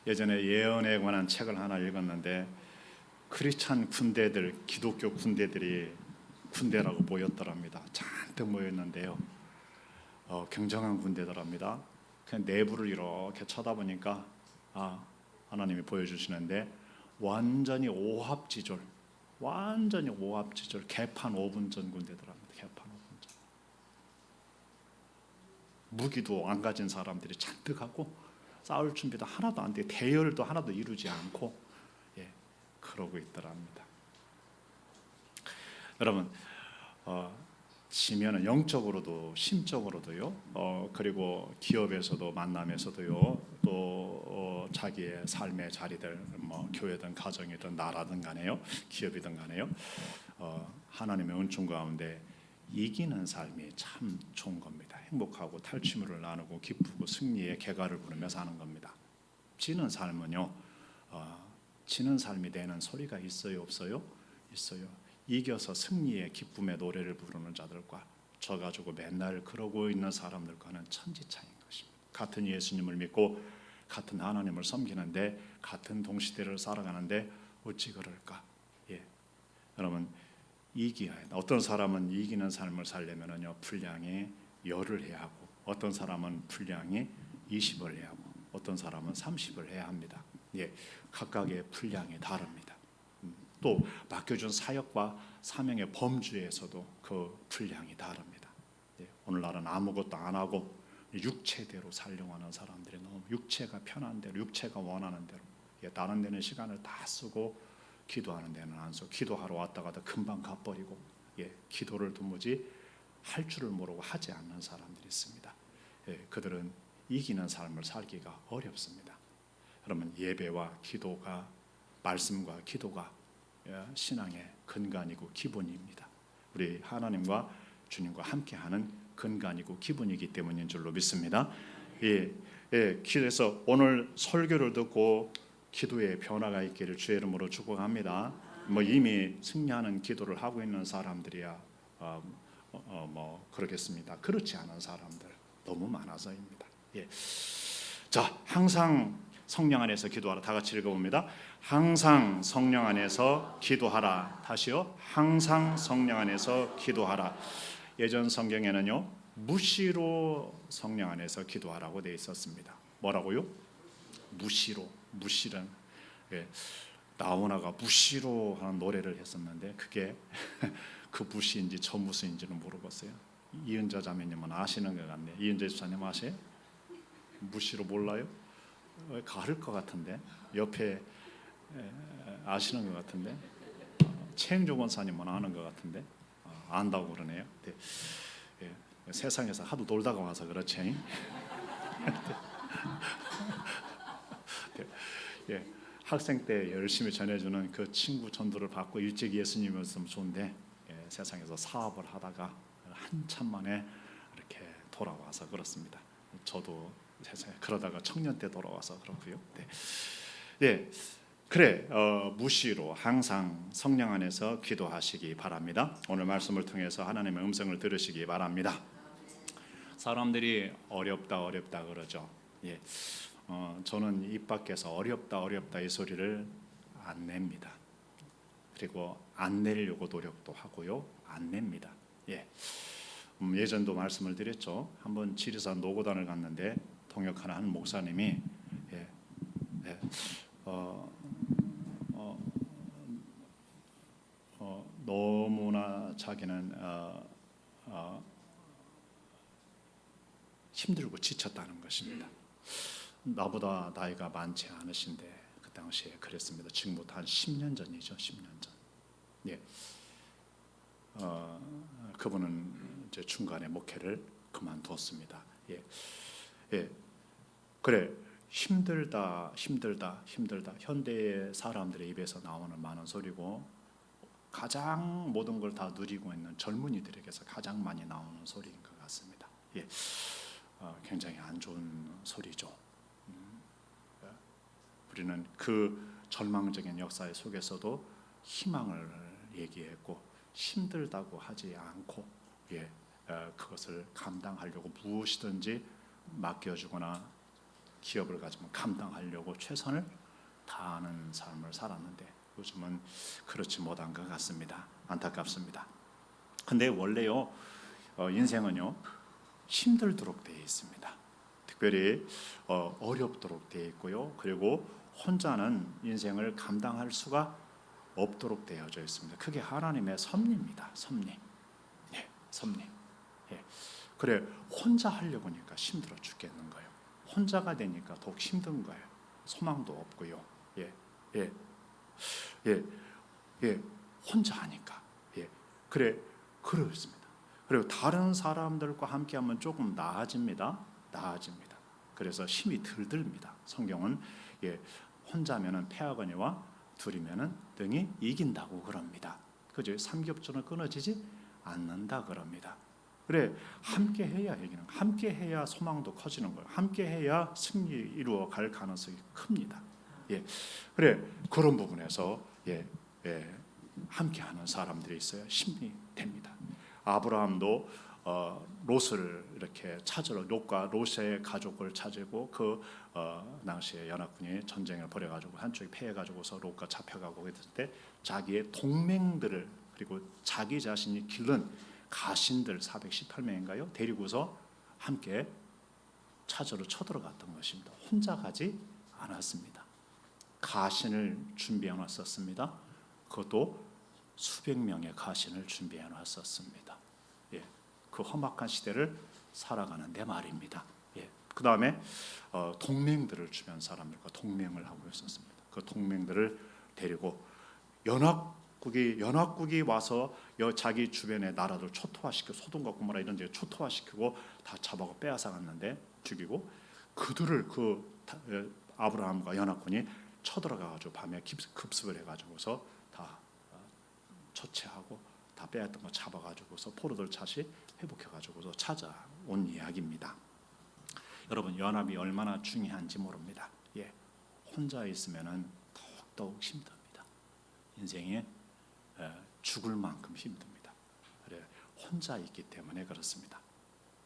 예전에 예언에 관한 책을 하나 읽었는데 크리스찬 군대들, 기독교 군대들이 군대라고 보였더랍니다. 잔뜩 모였는데요. 굉장한 군대더랍니다. 그냥 내부를 이렇게 쳐다보니까 하나님이 보여주시는데 완전히 오합지졸, 개판 5분 전 군대더랍니다. 개판 5분 전. 무기도 안 가진 사람들이 잔뜩 하고 싸울 준비도 하나도 안 돼, 대열도 하나도 이루지 않고 그러고 있더랍니다. 여러분, 지면은 영적으로도 심적으로도요, 그리고 기업에서도 만남에서도요, 또 자기의 삶의 자리들, 뭐 교회든 가정이든 나라든 간에요, 기업이든 간에요, 하나님의 은총 가운데 이기는 삶이 참 좋은 겁니다. 행복하고 탈취물을 나누고 기쁘고 승리의 개가를 부르며 사는 겁니다. 지는 삶은요, 지는 삶이 되는 소리가 있어요, 없어요? 있어요. 이겨서 승리의 기쁨의 노래를 부르는 자들과 져가지고 맨날 그러고 있는 사람들과는 천지차이인 것입니다. 같은 예수님을 믿고 같은 하나님을 섬기는데 같은 동시대를 살아가는데 어찌 그럴까? 여러분, 이겨야 한다. 어떤 사람은 이기는 삶을 살려면요, 분량이 10을 해야 하고, 어떤 사람은 분량이 20을 해야 하고, 어떤 사람은 30을 해야 합니다. 각각의 분량이 다릅니다. 또 맡겨준 사역과 사명의 범주에서도 그 분량이 다릅니다. 오늘날은 아무것도 안 하고 육체대로 살려고 하는 사람들이 너무 육체가 편한 대로, 육체가 원하는 대로, 다른 데는 시간을 다 쓰고 기도하는 데는 안 쓰고, 기도하러 왔다가도 금방 가버리고, 기도를 도무지 할 줄을 모르고 하지 않는 사람들이 있습니다. 그들은 이기는 삶을 살기가 어렵습니다. 그러면 예배와 기도가, 말씀과 기도가 신앙의 근간이고 기본입니다. 우리 하나님과 주님과 함께하는 근간이고 기본이기 때문인 줄로 믿습니다. 그래서 오늘 설교를 듣고 기도의 변화가 있기를 주의 이름으로 축복합니다. 이미 승리하는 기도를 하고 있는 사람들이야 그러겠습니다. 그렇지 않은 사람들 너무 많아서입니다. 자, 항상 성령 안에서 기도하라. 다 같이 읽어봅니다. 항상 성령 안에서 기도하라. 다시요. 항상 성령 안에서 기도하라. 예전 성경에는요, 무시로 성령 안에서 기도하라고 되어 있었습니다. 뭐라고요? 무시란. 나훈아가 무시로 하는 노래를 했었는데 그게 그 무시인지 저무시인지는 모르겠어요. 이은자 자매님은 아시는 것 같네요. 이은자 집사님 아세요? 무시로 몰라요? 가를 것 같은데, 옆에 아시는 것 같은데, 최영조 권사님은 아는 것 같은데, 안다고 그러네요. 세상에서 하도 놀다가 와서 그렇지. 학생 때 열심히 전해주는 그 친구 전도를 받고 일찍 예수님이었으면 좋은데, 세상에서 사업을 하다가 한참 만에 이렇게 돌아와서 그렇습니다. 저도 세상에 그러다가 청년 때 돌아와서 그렇고요. 그래, 무시로 항상 성령 안에서 기도하시기 바랍니다. 오늘 말씀을 통해서 하나님의 음성을 들으시기 바랍니다. 사람들이 어렵다 그러죠. 저는 입 밖에서 어렵다 이 소리를 안 냅니다. 그리고 안 내려고 노력도 하고요, 안 냅니다. 예전도 말씀을 드렸죠. 한번 지리산 노고단을 갔는데 동역하는 한 목사님이 너무나 자기는 힘들고 지쳤다는 것입니다. 나보다 나이가 많지 않으신데 그 당시에 그랬습니다. 지금부터 한 10년 전이죠. 10년 전. 그분은 이제 중간에 목회를 그만뒀습니다. 그래, 힘들다. 현대의 사람들의 입에서 나오는 많은 소리고, 가장 모든 걸 다 누리고 있는 젊은이들에게서 가장 많이 나오는 소리인 것 같습니다. 굉장히 안 좋은 소리죠. 우리는 그 절망적인 역사 속에서도 희망을 얘기했고, 힘들다고 하지 않고 그것을 감당하려고 무엇이든지 맡겨주거나 기업을 가지면 감당하려고 최선을 다하는 삶을 살았는데 요즘은 그렇지 못한 것 같습니다. 안타깝습니다. 근데 원래요 인생은요 힘들도록 되어 있습니다. 특별히 어렵도록 되어 있고요. 그리고 혼자는 인생을 감당할 수가 없도록 되어져 있습니다. 그게 하나님의 섭리입니다. 섭리. 네, 섭리. 예. 그래 혼자 하려고 하니까 힘들어 죽겠는 거예요. 혼자가 되니까 더욱 힘든 거예요. 소망도 없고요. 예, 예, 예, 예. 혼자 하니까. 예. 그래 그렇습니다. 그리고 다른 사람들과 함께하면 조금 나아집니다. 나아집니다. 그래서 힘이 덜 듭니다. 성경은 혼자면은 패하거니와 둘이면은 등이 이긴다고 그럽니다. 그죠? 삼겹살은 끊어지지 않는다 그럽니다. 그래 함께 해야 얘기는 함께 해야 소망도 커지는 거예요. 함께 해야 승리 이루어 갈 가능성이 큽니다. 예, 그래 그런 부분에서 함께하는 사람들이 있어야 힘이 됩니다. 아브라함도 롯을 이렇게 찾으러 롯과 롯의 가족을 찾고 그 당시에 연합군이 전쟁을 벌여가지고 한쪽이 패해가지고서 롯과 잡혀가고 했을 때 자기의 동맹들을 그리고 자기 자신이 기른 가신들 418명인가요? 데리고서 함께 찾으러 쳐들어갔던 것입니다. 혼자 가지 않았습니다. 가신을 준비해 놨었습니다. 그것도 수백 명의 가신을 준비해 놨었습니다. 예, 그 험악한 시대를 살아가는데 말입니다. 예, 그 다음에 동맹들을 주변 사람들과 동맹을 하고 있었습니다. 그 동맹들을 데리고 연합국이 와서 자기 주변의 나라들 초토화시키고 소돔과 고모라 이런 데 초토화시키고 다 잡아고 빼앗아갔는데 죽이고 그들을 아브라함과 연합군이 쳐들어가가지고 밤에 급습을 해가지고서 다 처치하고 다 빼앗던 거 잡아가지고서 포로들 다시 회복해가지고서 찾아온 이야기입니다. 여러분 연합이 얼마나 중요한지 모릅니다. 예, 혼자 있으면은 더욱 힘듭니다. 인생에 죽을 만큼 힘듭니다. 그래 혼자 있기 때문에 그렇습니다.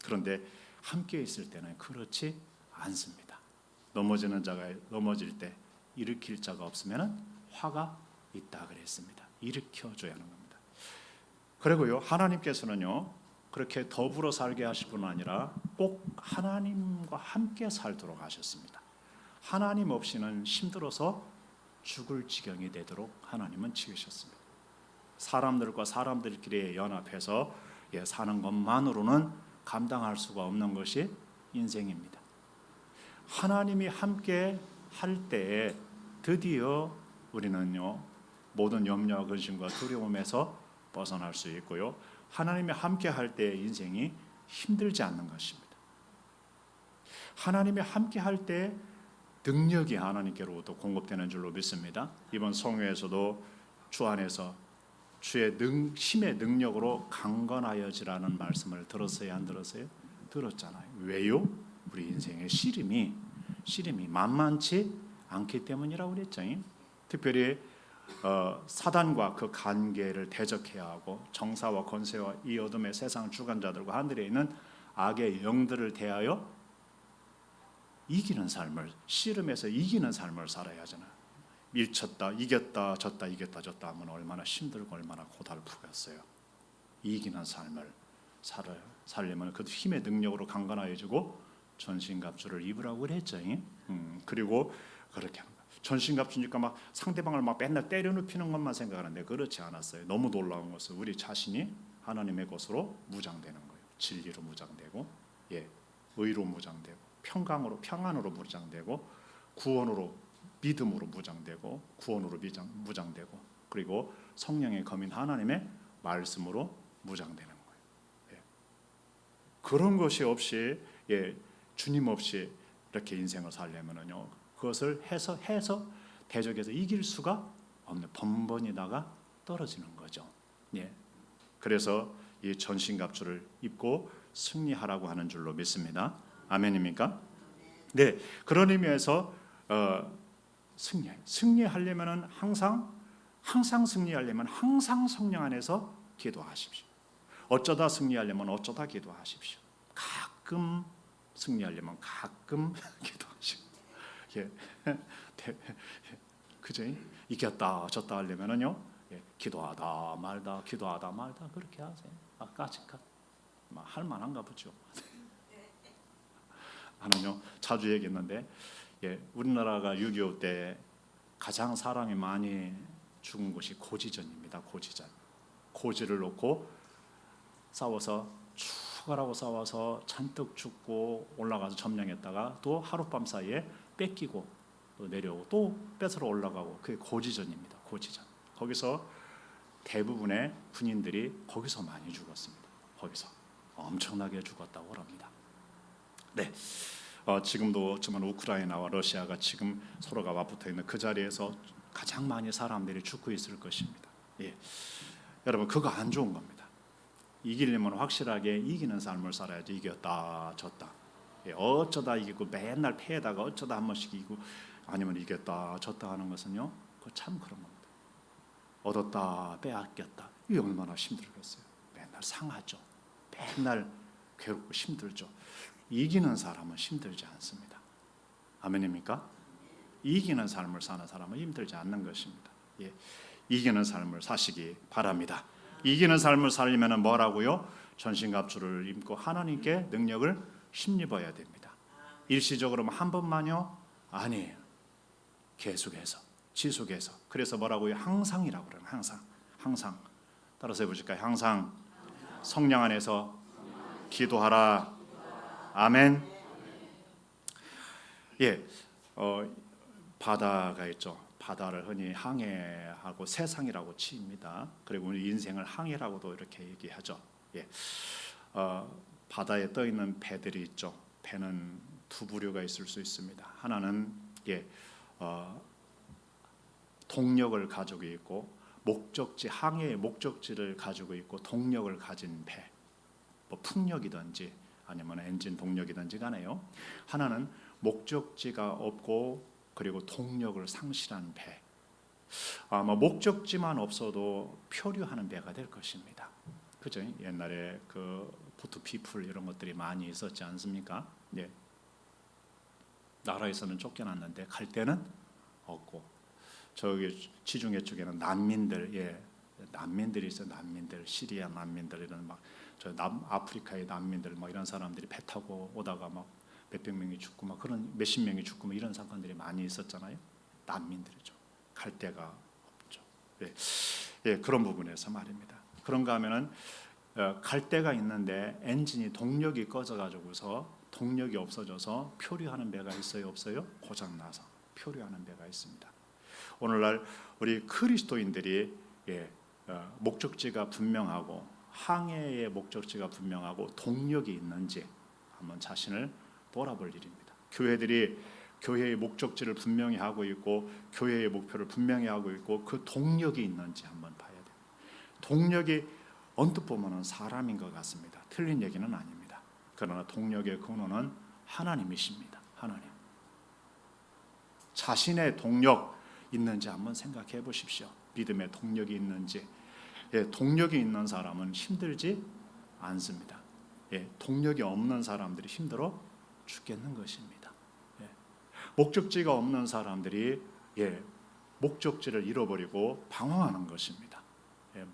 그런데 함께 있을 때는 그렇지 않습니다. 넘어지는 자가 넘어질 때 일으킬 자가 없으면 화가 있다 그랬습니다. 일으켜줘야 하는 겁니다. 그리고요 하나님께서는요 그렇게 더불어 살게 하실 뿐 아니라 꼭 하나님과 함께 살도록 하셨습니다. 하나님 없이는 힘들어서 죽을 지경이 되도록 하나님은 지으셨습니다. 사람들과 사람들끼리 연합해서 사는 것만으로는 감당할 수가 없는 것이 인생입니다. 하나님이 함께 할 때에 드디어 우리는요 모든 염려와 근심과 두려움에서 벗어날 수 있고요. 하나님이 함께 할 때 인생이 힘들지 않는 것입니다. 하나님이 함께 할 때 능력이 하나님께로부터 공급되는 줄로 믿습니다. 이번 성회에서도 주 안에서 주의 힘의 능력으로 강건하여지라는 말씀을 들었어요, 안 들었어요? 들었잖아요. 왜요? 우리 인생의 씨름이 만만치 않기 때문이라고 그랬죠. 특별히 사단과 그 관계를 대적해야 하고 정사와 권세와 이 어둠의 세상 주관자들과 하늘에 있는 악의 영들을 대하여 이기는 삶을 씨름해서 이기는 삶을 살아야 하잖아요. 밀쳤다 이겼다 졌다 이겼다 졌다 하면 얼마나 힘들고 얼마나 고달프겠어요. 이기는 삶을 살려면 그 힘의 능력으로 강건하여지고 전신갑주를 입으라고 그랬죠. 그리고 그렇게 하는 거예요. 전신갑주니까 막 상대방을 막 맨날 때려 눕히는 것만 생각하는데 그렇지 않았어요. 너무 놀라운 것은 우리 자신이 하나님의 것으로 무장되는 거예요. 진리로 무장되고 의로 무장되고 평안으로 무장되고 구원으로 믿음으로 무장되고 구원으로 무장되고 그리고 성령의 검인 하나님의 말씀으로 무장되는 거예요. 그런 것이 없이 주님 없이 이렇게 인생을 살려면은요 그것을 해서 대적해서 이길 수가 없는 번번이다가 떨어지는 거죠. 그래서 이 전신갑주를 입고 승리하라고 하는 줄로 믿습니다. 아멘입니까? 네, 그런 의미에서 승리하려면은 항상 승리하려면 항상 성령 안에서 기도하십시오. 어쩌다 승리하려면 어쩌다 기도하십시오. 가끔 승리하려면 가끔 기도하십시오. 예. 그죠? 이겼다 졌다 하려면은요, 기도하다 말다 기도하다 말다 그렇게 하세요. 까짓까 할 만한가 보죠. 나는요 자주 얘기했는데, 우리나라가 6.25 때 가장 사람이 많이 죽은 곳이 고지전입니다. 고지전. 고지를 놓고 싸워서 죽어라고 싸워서 잔뜩 죽고 올라가서 점령했다가 또 하룻밤 사이에 뺏기고 또 내려오고 또 뺏으러 올라가고, 그게 고지전입니다. 고지전. 거기서 대부분의 군인들이 거기서 많이 죽었습니다. 거기서 엄청나게 죽었다고 합니다. 네, 지금도 정말 우크라이나와 러시아가 지금 서로가 맞붙어 있는 그 자리에서 가장 많이 사람들이 죽고 있을 것입니다. 여러분, 그거 안 좋은 겁니다. 이기려면 확실하게 이기는 삶을 살아야지. 이겼다 졌다, 어쩌다 이기고 맨날 패에다가 어쩌다 한 번씩 이기고 아니면 이겼다 졌다 하는 것은요, 그거 참 그런 겁니다. 얻었다 빼앗겼다, 이게 얼마나 힘들겠어요. 맨날 상하죠. 맨날 괴롭고 힘들죠. 이기는 사람은 힘들지 않습니다. 아멘입니까? 이기는 삶을 사는 사람은 힘들지 않는 것입니다. 이기는 삶을 사시기 바랍니다. 이기는 삶을 살려면 뭐라고요? 전신갑주를 입고 하나님께 능력을 힘입어야 됩니다. 일시적으로 한 번만요? 아니에요. 계속해서, 지속해서. 그래서 뭐라고요? 항상이라고 그래요. 항상. 따라서 해보실까요? 항상 성령 안에서 기도하라. 아멘. 바다가 있죠. 바다를 흔히 항해하고 세상이라고 칩니다. 그리고 우리 인생을 항해라고도 이렇게 얘기하죠. 바다에 떠 있는 배들이 있죠. 배는 두 부류가 있을 수 있습니다. 하나는 동력을 가지고 있고 목적지, 항해의 목적지를 가지고 있고 동력을 가진 배, 뭐 풍력이든지 아니면 엔진 동력이든지 간에요. 하나는 목적지가 없고 그리고 동력을 상실한 배. 아마 목적지만 없어도 표류하는 배가 될 것입니다. 그죠? 옛날에 그 보트 피플 이런 것들이 많이 있었지 않습니까? 나라에서는 쫓겨났는데 갈 데는 없고, 저기 지중해 쪽에는 난민들, 난민들이 있어요. 난민들, 시리아 난민들, 이런 막 저 남아프리카의 난민들, 막 이런 사람들이 배 타고 오다가 막 몇백 명이 죽고 막 그런 몇십 명이 죽고 막 이런 사건들이 많이 있었잖아요. 난민들이죠. 갈 데가 없죠. 그런 부분에서 말입니다. 그런가 하면은 갈 데가 있는데 엔진이 동력이 꺼져가지고서 동력이 없어져서 표류하는 배가 있어요, 없어요? 고장 나서 표류하는 배가 있습니다. 오늘날 우리 그리스도인들이 목적지가 분명하고 항해의 목적지가 분명하고 동력이 있는지 한번 자신을 돌아볼 일입니다. 교회들이 교회의 목적지를 분명히 하고 있고 교회의 목표를 분명히 하고 있고 그 동력이 있는지 한번 봐야 돼요. 동력이 언뜻 보면은 사람인 것 같습니다. 틀린 얘기는 아닙니다. 그러나 동력의 근원은 하나님이십니다. 하나님. 자신의 동력 있는지 한번 생각해 보십시오. 믿음의 동력이 있는지. 동력이 있는 사람은 힘들지 않습니다. 동력이 없는 사람들이 힘들어 죽겠는 것입니다. 목적지가 없는 사람들이 목적지를 잃어버리고 방황하는 것입니다.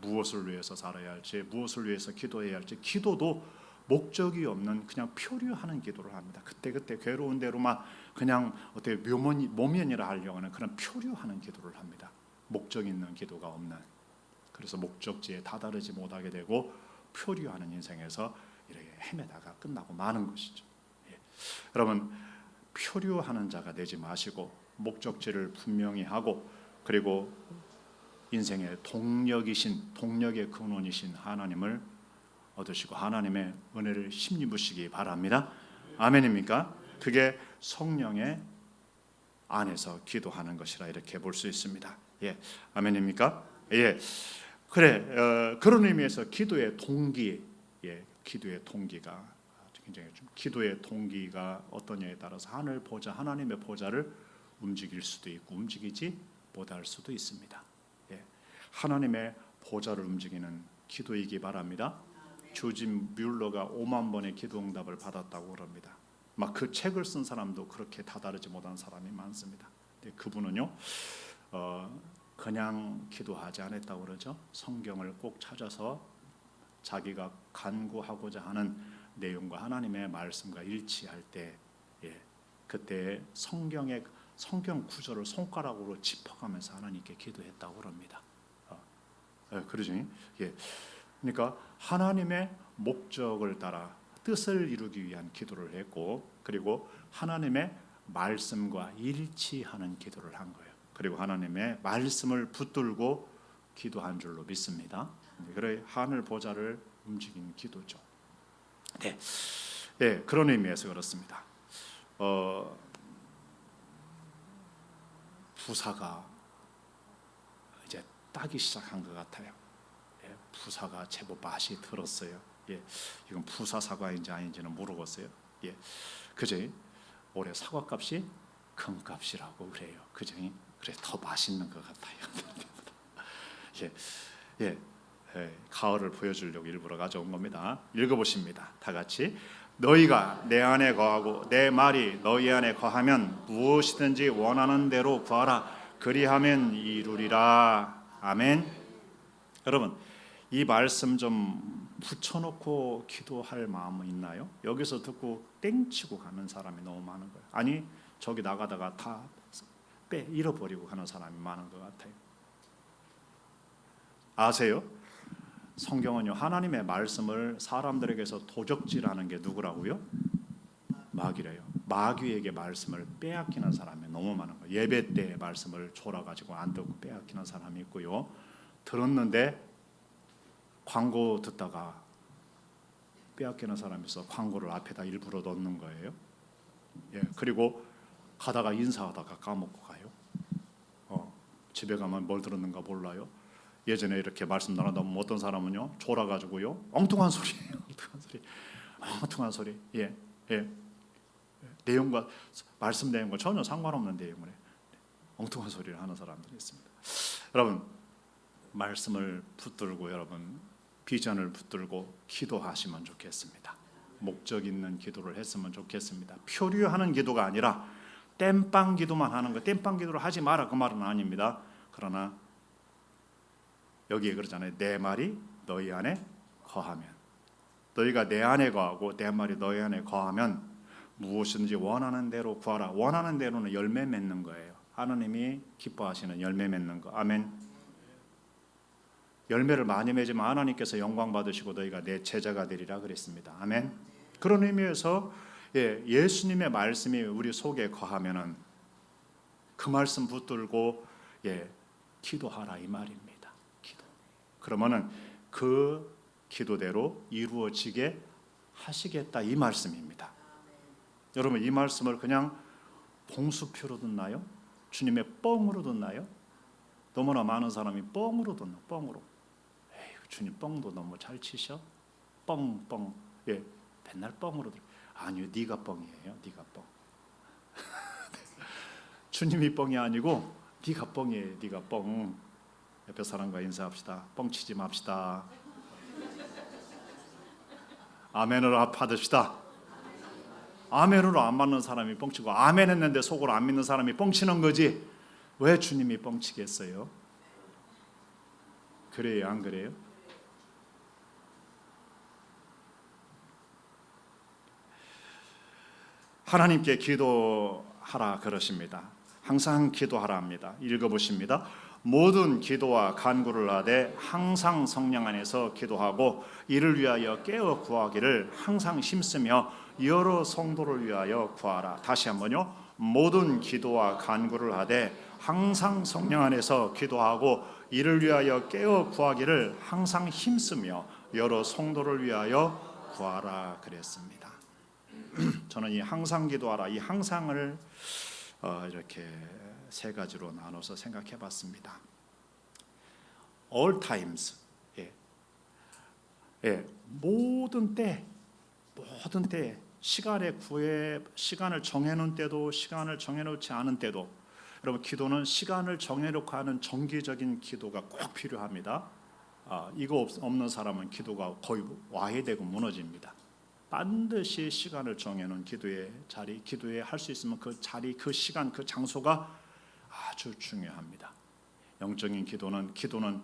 무엇을 위해서 살아야 할지, 무엇을 위해서 기도해야 할지, 기도도 목적이 없는 그냥 표류하는 기도를 합니다. 그때 괴로운 대로만 그냥 어떻게 모면이라 하려고 하는 그런 표류하는 기도를 합니다. 목적 있는 기도가 없는. 그래서 목적지에 다다르지 못하게 되고 표류하는 인생에서 이렇게 헤매다가 끝나고 마는 것이죠. 여러분, 표류하는 자가 되지 마시고 목적지를 분명히 하고 그리고 인생의 동력의 근원이신 하나님을 얻으시고 하나님의 은혜를 힘입으시기 바랍니다. 아멘입니까? 그게 성령의 안에서 기도하는 것이라 이렇게 볼 수 있습니다. 아멘입니까? 그래, 그런 의미에서 기도의 동기, 기도의 동기가 굉장히 좀 기도의 동기가 어떠냐에 따라서 하나님의 보좌를 움직일 수도 있고 움직이지 못할 수도 있습니다. 하나님의 보좌를 움직이는 기도이기 바랍니다. 조지 뮬러가 5만 번의 기도 응답을 받았다고 합니다. 막 그 책을 쓴 사람도 그렇게 다다르지 못한 사람이 많습니다. 근데 그분은요, 그냥 기도하지 않았다고 그러죠. 성경을 꼭 찾아서 자기가 간구하고자 하는 내용과 하나님의 말씀과 일치할 때, 그때 성경 구절을 손가락으로 짚어가면서 하나님께 기도했다고 그럽니다. 그러죠. 그러니까 하나님의 목적을 따라 뜻을 이루기 위한 기도를 했고, 그리고 하나님의 말씀과 일치하는 기도를 한 거예요. 그리고 하나님의 말씀을 붙들고 기도한 줄로 믿습니다. 그래 하늘 보좌를 움직인 기도죠. 그런 의미에서 그렇습니다. 부사가 이제 따기 시작한 것 같아요. 부사가 제법 맛이 들었어요. 이건 부사 사과인지 아닌지는 모르겠어요. 그제 올해 사과값이 큰 값이라고 그래요. 그죠? 그래 더 맛있는 것 같아요. 가을을 보여주려고 일부러 가져온 겁니다. 읽어보십니다. 다 같이. 너희가 내 안에 거하고 내 말이 너희 안에 거하면 무엇이든지 원하는 대로 구하라. 그리하면 이루리라. 아멘. 여러분, 이 말씀 좀 붙여놓고 기도할 마음은 있나요? 여기서 듣고 땡치고 가는 사람이 너무 많은 거예요. 아니, 저기 나가다가 다 잃어버리고 가는 사람이 많은 것 같아요. 아세요? 성경은요, 하나님의 말씀을 사람들에게서 도적질하는 게 누구라고요? 마귀래요. 마귀에게 말씀을 빼앗기는 사람이 너무 많은 거예요. 예배 때 말씀을 졸아가지고 안 듣고 빼앗기는 사람이 있고요. 들었는데 광고 듣다가 빼앗기는 사람이 있어 광고를 앞에다 일부러 넣는 거예요. 그리고 가다가 인사하다가 까먹고 가요. 집에 가면 뭘 들었는가 몰라요. 예전에 이렇게 말씀 나누다 보면 어떤 사람은요, 졸아가지고요, 엉뚱한 소리예요. 엉뚱한 소리. 내용과 말씀 내용과 전혀 상관없는 내용을 엉뚱한 소리를 하는 사람들이 있습니다. 여러분, 말씀을 붙들고 여러분 비전을 붙들고 기도하시면 좋겠습니다. 목적 있는 기도를 했으면 좋겠습니다. 표류하는 기도가 아니라 땜빵 기도만 하는 거. 땜빵 기도를 하지 마라 그 말은 아닙니다. 그러나 여기에 그러잖아요. 내 말이 너희 안에 거하면, 너희가 내 안에 거하고 내 말이 너희 안에 거하면 무엇이든지 원하는 대로 구하라. 원하는 대로는 열매 맺는 거예요. 하나님이 기뻐하시는 열매 맺는 거. 아멘. 열매를 많이 맺으면 하나님께서 영광 받으시고 너희가 내 제자가 되리라 그랬습니다. 아멘. 그런 의미에서 예수님의 말씀이 우리 속에 거하면은 그 말씀 붙들고 기도하라 이 말입니다. 기도. 그러면은 그 기도대로 이루어지게 하시겠다 이 말씀입니다. 여러분, 이 말씀을 그냥 봉수표로 듣나요? 주님의 뻥으로 듣나요? 너무나 많은 사람이 뻥으로 듣는, 뻥으로. 에이, 주님 뻥도 너무 잘 치셔. 뻥. 맨날 뻥으로 들어. 아니요, 네가 뻥이에요. 네가 뻥. 주님이 뻥이 아니고 네가 뻥이에요. 네가 뻥. 옆에 사람과 인사합시다. 뻥치지 맙시다. 아멘으로 받읍시다. 아멘으로 안 받는 사람이 뻥치고, 아멘 했는데 속으로 안 믿는 사람이 뻥치는 거지. 왜 주님이 뻥치겠어요? 그래요, 안 그래요? 하나님께 기도하라 그러십니다. 항상 기도하라 합니다. 읽어보십니다. 모든 기도와 간구를 하되 항상 성령 안에서 기도하고 이를 위하여 깨어 구하기를 항상 힘쓰며 여러 성도를 위하여 구하라. 다시 한번요. 모든 기도와 간구를 하되 항상 성령 안에서 기도하고 이를 위하여 깨어 구하기를 항상 힘쓰며 여러 성도를 위하여 구하라 그랬습니다. 저는 이 항상 기도하라, 이 항상을 이렇게 세 가지로 나눠서 생각해 봤습니다. All times, 모든 때, 시간을 정해놓은 때도, 시간을 정해놓지 않은 때도. 여러분, 기도는 시간을 정해놓고 하는 정기적인 기도가 꼭 필요합니다. 이거 없는 사람은 기도가 거의 와해되고 무너집니다. 반드시 시간을 정해놓은 기도의 자리, 기도에 할 수 있으면 그 자리, 그 시간, 그 장소가 아주 중요합니다. 영적인 기도는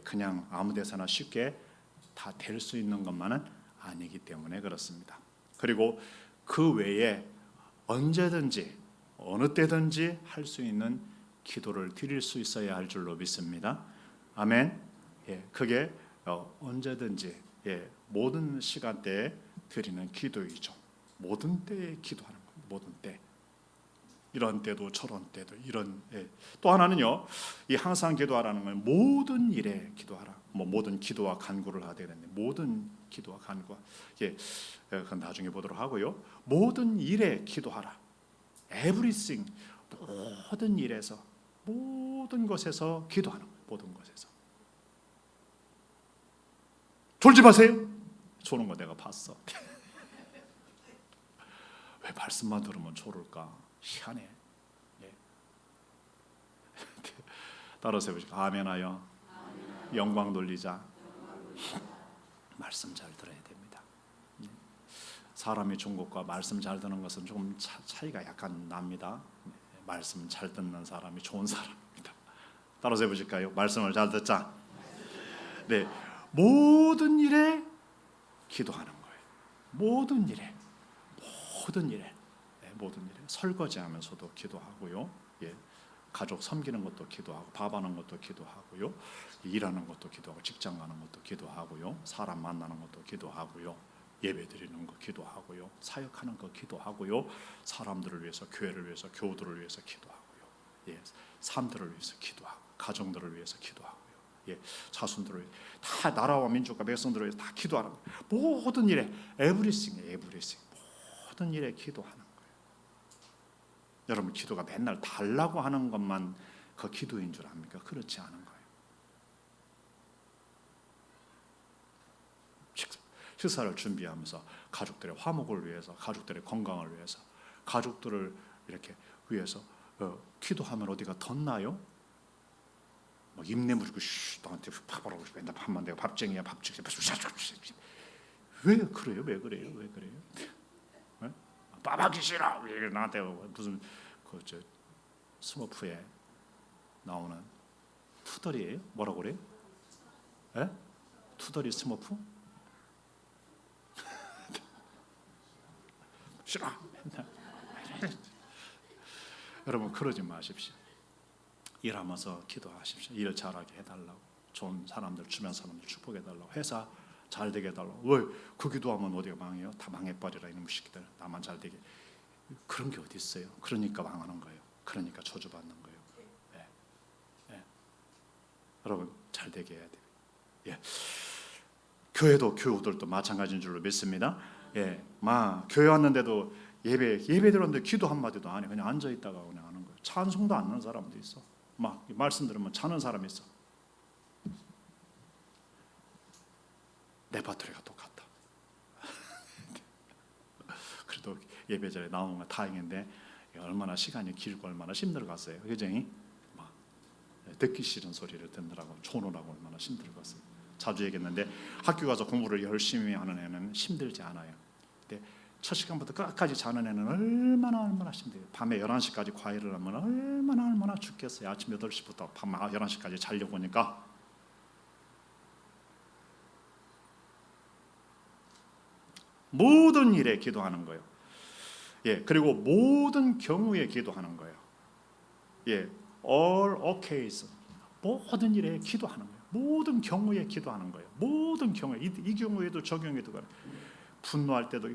그냥 아무 데서나 쉽게 다 될 수 있는 것만은 아니기 때문에 그렇습니다. 그리고 그 외에 언제든지 어느 때든지 할 수 있는 기도를 드릴 수 있어야 할 줄로 믿습니다. 아멘. 그게 언제든지 모든 시간대에 드리는 기도이죠. 모든 때에 기도하는 겁니다. 모든 때. 이런 때도 저런 때도 또 하나는요, 이 항상 기도하라는 건 모든 일에 기도하라. 모든 기도와 간구를 하되 되는데 모든 기도와 간구 그건 나중에 보도록 하고요. 모든 일에 기도하라. Everything, 모든 일에서 모든 것에서 기도하는 거예요. 모든 것에서. 졸지 마세요. 조는 거 내가 봤어. 왜 말씀만 들으면 졸을까? 희한해. 따라서 해보시죠. 아멘하여 영광 돌리자. 말씀 잘 들어야 됩니다. 사람이 좋은 것과 말씀 잘 듣는 것은 조금 차이가 약간 납니다. 말씀 잘 듣는 사람이 좋은 사람입니다. 따라서 해보실까요? 말씀을 잘 듣자. 네, 모든 일에 기도하는 거예요. 모든 일에 설거지하면서도 기도하고요. 가족 섬기는 것도 기도하고, 밥하는 것도 기도하고요, 일하는 것도 기도하고, 직장 가는 것도 기도하고요, 사람 만나는 것도 기도하고요, 예배 드리는 거 기도하고요, 사역하는 거 기도하고요, 사람들을 위해서, 교회를 위해서, 교우들을 위해서 기도하고요, 삶들을 위해서 기도하고, 가정들을 위해서 기도하고요, 자손들을 위해서, 다 나라와 민족과 백성들을 위해서 다 기도하는 거예요. 모든 일에 everything 모든 일에 기도하는 거예요. 여러분, 기도가 맨날 달라고 하는 것만 그 기도인 줄 압니까? 그렇지 않은 거예요. 식사를 준비하면서 가족들의 화목을 위해서, 가족들의 건강을 위해서, 가족들을 이렇게 위해서 기도하면 어디가 덧나요? 막 입내 무르고 너한테 밥하라고 맨날 밥만 내가 밥쟁이야 왜 그래요? 왜 그래요? 밥하기 싫어. 나한테 무슨 스머프에 나오는 투덜이에요? 뭐라고 그래요? 투덜이 스머프? 싫어. 여러분, 그러지 마십시오. 일하면서 기도하십시오. 일 잘하게 해달라고, 좋은 사람들, 주변 사람들 축복해달라고, 회사 잘 되게 해달라고. 왜? 그 기도하면 어디가 망해요? 다 망해버리라 이놈의 새끼들. 나만 잘 되게. 그런 게 어디 있어요? 그러니까 망하는 거예요. 그러니까 저주받는 거예요. 여러분, 잘 되게 해야 돼요. 교회도 교우들도 마찬가지인 줄로 믿습니다. 교회 왔는데도 예배 들었는데 기도 한마디도 안 해. 그냥 앉아있다가 그냥 하는 거예요. 찬송도 안 하는 사람도 있어. 막 말씀 들으면 자는 사람이 있어. 레파토리가 똑같다. 그래도 예배 전에 나오는 건 다행인데 얼마나 시간이 길고 얼마나 힘들었어요. 그죠? 막 듣기 싫은 소리를 듣느라고 조느라고 얼마나 힘들었어요. 자주 얘기했는데 학교 가서 공부를 열심히 하는 애는 힘들지 않아요. 근데 첫 시간부터 끝까지 자는 애는 얼마나 힘들어요. 밤에 11시까지 과외를 하면 얼마나 죽겠어요. 아침 8시부터 밤 11시까지 자려고 하니까. 모든 일에 기도하는 거예요. 그리고 모든 경우에 기도하는 거예요. all occasion, 모든 일에 기도하는 거예요. 모든 경우에 기도하는 거예요. 모든 경우에, 이 경우에도 저 경우에도 분노할 때도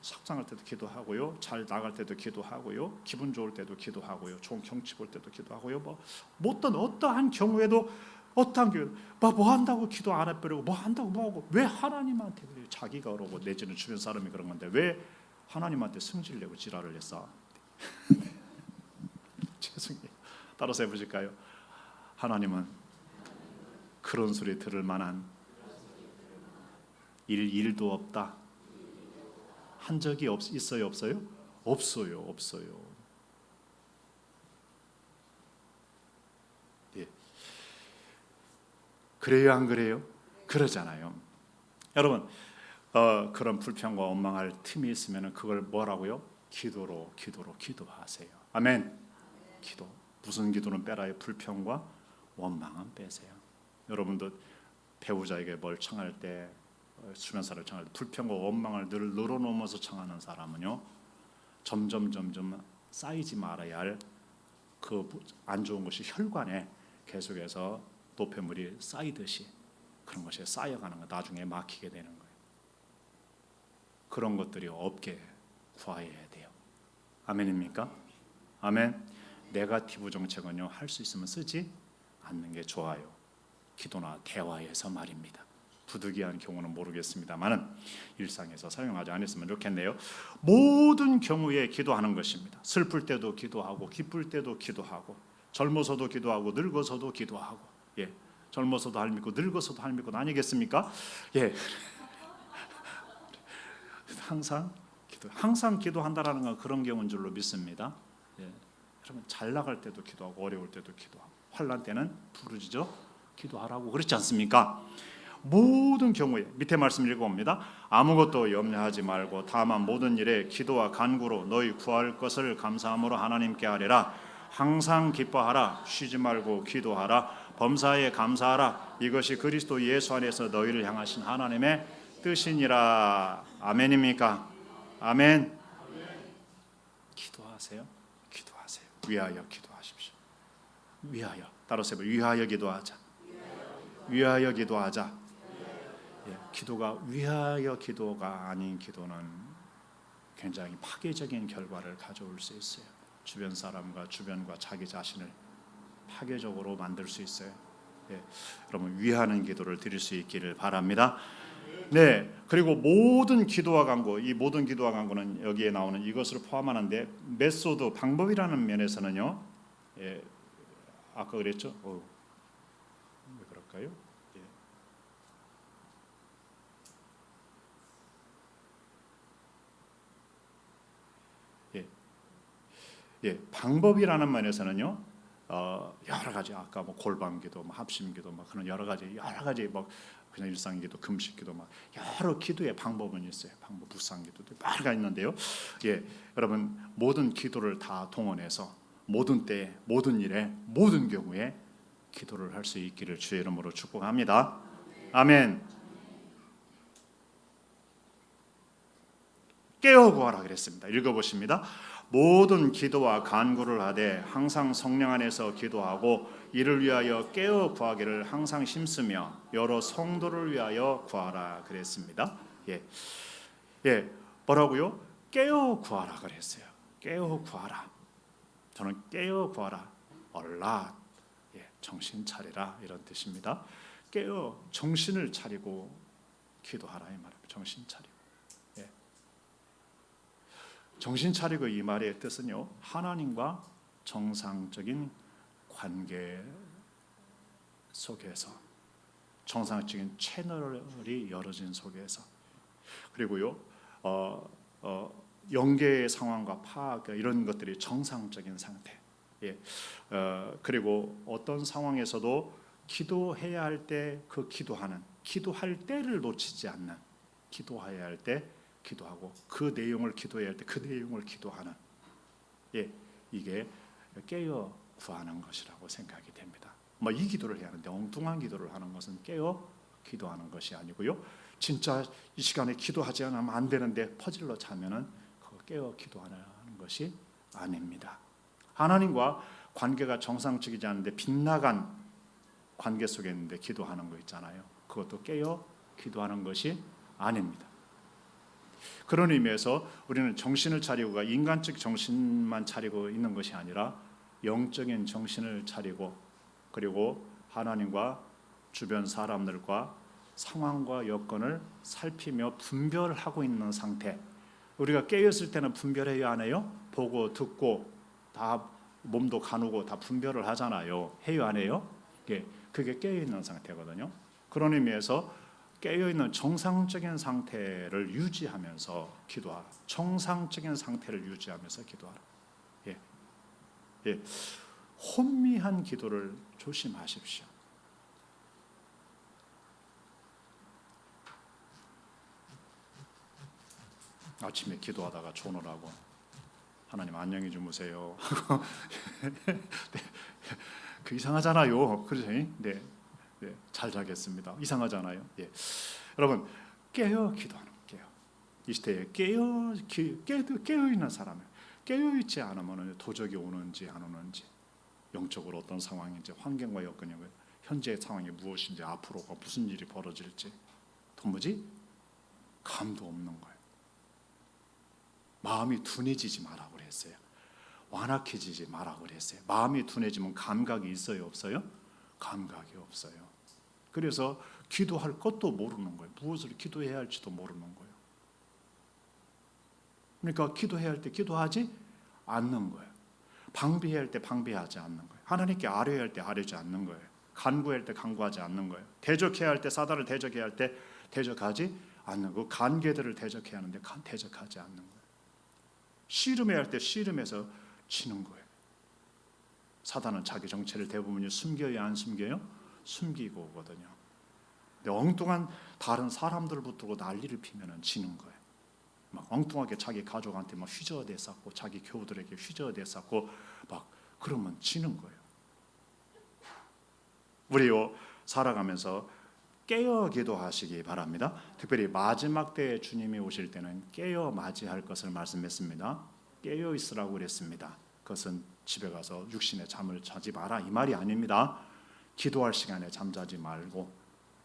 속상할 때도 기도하고요, 잘 나갈 때도 기도하고요, 기분 좋을 때도 기도하고요, 좋은 경치 볼 때도 기도하고요, 어떠한 경우에도 뭐 한다고 기도 안 해버리고, 뭐 한다고 뭐하고, 왜 하나님한테 그래요? 자기가 그러고 내지는 주변 사람이 그런 건데 왜 하나님한테 승질 내고 지랄을 했어? 죄송해요. 따라서 해보실까요? 하나님은 그런 소리 들을 만한 일도 없다. 한 적이 있어요? 없어요? 없어요. 그래요, 안 그래요? 그러잖아요. 여러분, 그런 불평과 원망할 틈이 있으면 그걸 뭐라고요? 기도로 기도하세요. 아멘. 기도. 무슨 기도는 빼라요? 불평과 원망은 빼세요. 여러분도 배우자에게 뭘 청할 때, 주변 사람을 청할 때 불평과 원망을 늘 늘어놓으면서 청하는 사람은요, 점점 쌓이지 말아야 할 그 안 좋은 것이 혈관에 계속해서 노폐물이 쌓이듯이 그런 것이 쌓여가는 거, 나중에 막히게 되는 거예요. 그런 것들이 없게 구하여야 돼요. 아멘입니까? 아멘. 네거티브 정책은요, 할 수 있으면 쓰지 않는 게 좋아요. 기도나 대화에서 말입니다. 부득이한 경우는 모르겠습니다만은 일상에서 사용하지 않았으면 좋겠네요. 모든 경우에 기도하는 것입니다. 슬플 때도 기도하고, 기쁠 때도 기도하고, 젊어서도 기도하고, 늙어서도 기도하고, 예, 젊어서도 할 믿고, 늙어서도 할 믿고 아니겠습니까? 예, 항상 기도한다라는 건 그런 경우인 줄로 믿습니다. 예, 여러분 잘 나갈 때도 기도하고, 어려울 때도 기도하고, 환난 때는 부르짖어 기도하라고 그렇지 않습니까? 모든 경우에 밑에 말씀 읽어봅니다. 아무것도 염려하지 말고 다만 모든 일에 기도와 간구로 너희 구할 것을 감사함으로 하나님께 아뢰라. 항상 기뻐하라. 쉬지 말고 기도하라. 범사에 감사하라. 이것이 그리스도 예수 안에서 너희를 향하신 하나님의 뜻이니라. 아멘입니까? 아멘. 기도하세요. 위하여 기도하십시오. 위하여. 따라서 위하여 기도하자. 위하여 기도하자. 예, 기도가 위하여 기도가 아닌 기도는 굉장히 파괴적인 결과를 가져올 수 있어요. 주변 사람과 주변과 자기 자신을 파괴적으로 만들 수 있어요. 예, 여러분 위하는 기도를 드릴 수 있기를 바랍니다. 네, 그리고 모든 기도와 간구, 이 모든 기도와 간구는 여기에 나오는 이것을 포함하는데 메소드 방법이라는 면에서는요, 예, 아까 그랬죠. 왜 그럴까요? 예, 방법이라는 면에서는요, 여러 가지 아까 뭐 골방기도, 뭐 합심기도, 뭐 그런 여러 가지 뭐 그냥 일상기도, 금식기도, 막 여러 기도의 방법은 있어요. 방법 묵상기도도 많이가 있는데요. 예, 여러분 모든 기도를 다 동원해서 모든 때, 모든 일에, 모든 경우에 기도를 할 수 있기를 주의 이름으로 축복합니다. 아멘. 깨어 구하라 그랬습니다. 읽어보십니다. 모든 기도와 간구를 하되 항상 성령 안에서 기도하고 이를 위하여 깨어 구하기를 항상 힘쓰며 여러 성도를 위하여 구하라 그랬습니다. 예, 뭐라고요? 깨어 구하라 그랬어요. 깨어 구하라. 저는 깨어 구하라. 얼라. 예, 정신 차리라 이런 뜻입니다. 깨어 정신을 차리고 기도하라 이 말입니다. 정신 차리고. 정신 차리고 이 말의 뜻은요, 하나님과 정상적인 관계 속에서, 정상적인 채널이 열어진 속에서, 그리고요 영계의 상황과 파악 이런 것들이 정상적인 상태. 예, 그리고 어떤 상황에서도 기도해야 할 때 그 기도할 때를 놓치지 않는, 기도해야 할 때 기도하고 그 내용을 기도해야 할 때 그 내용을 기도하는, 예, 이게 깨어 구하는 것이라고 생각이 됩니다. 뭐 이 기도를 해야 하는데 엉뚱한 기도를 하는 것은 깨어 기도하는 것이 아니고요. 진짜 이 시간에 기도하지 않으면 안 되는데 퍼질러 자면은 그거 깨어 기도하는 것이 아닙니다. 하나님과 관계가 정상적이지 않은데 빗나간 관계 속에 있는데 기도하는 거 있잖아요. 그것도 깨어 기도하는 것이 아닙니다. 그런 의미에서 우리는 정신을 차리고가 인간적 정신만 차리고 있는 것이 아니라 영적인 정신을 차리고, 그리고 하나님과 주변 사람들과 상황과 여건을 살피며 분별하고 있는 상태. 우리가 깨었을 때는 분별해야 안 해요? 보고 듣고 다 몸도 가누고 다 분별을 하잖아요. 해요 안 해요? 그게 깨어있는 상태거든요. 그런 의미에서 깨어있는 정상적인 상태를 유지하면서 기도하라. 정상적인 상태를 유지하면서 기도하라. 혼미한 기도를 조심하십시오. 아침에 기도하다가 조느라고 하나님 안녕히 주무세요 하고 네, 그 이상하잖아요. 그렇죠? 네, 네, 잘 자겠습니다. 이상하잖아요. 예. 여러분 깨어 기도하는 깨어. 이 시대에 깨어 있는 사람을 깨어 있지 않으면 도적이 오는지 안 오는지, 영적으로 어떤 상황인지, 환경과 여건이 현재의 상황이 무엇인지, 앞으로가 무슨 일이 벌어질지 도무지 감도 없는 거예요. 마음이 둔해지지 말라고 그랬어요. 완악해지지 말라고 그랬어요. 마음이 둔해지면 감각이 있어요, 없어요? 감각이 없어요. 그래서 기도할 것도 모르는 거예요. 무엇을 기도해야 할지도 모르는 거예요. 그러니까 기도해야 할 때 기도하지 않는 거예요. 방비해야 할 때 방비하지 않는 거예요. 하나님께 아뢰야 할 때 아뢰지 않는 거예요. 간구할 때 간구하지 않는 거예요. 대적해야 할 때, 사단을 대적해야 할 때 대적하지 않는 거. 간계들을 대적해야 하는데 대적하지 않는 거예요. 씨름해야 할 때 씨름해서 치는 거예요. 사단은 자기 정체를 대부분 숨겨야 안 숨겨요? 숨기고 오거든요. 근데 엉뚱한 다른 사람들 붙들고 난리를 피면은 지는 거예요. 막 엉뚱하게 자기 가족한테 막 휘저어대 쌓고, 자기 교우들에게 휘저어대 쌓고 막 그러면 지는 거예요. 우리요 살아가면서 깨어 기도하시기 바랍니다. 특별히 마지막 때에 주님이 오실 때는 깨어 맞이할 것을 말씀했습니다. 깨어 있으라고 그랬습니다. 그것은 집에 가서 육신의 잠을 자지 마라 이 말이 아닙니다. 기도할 시간에 잠자지 말고,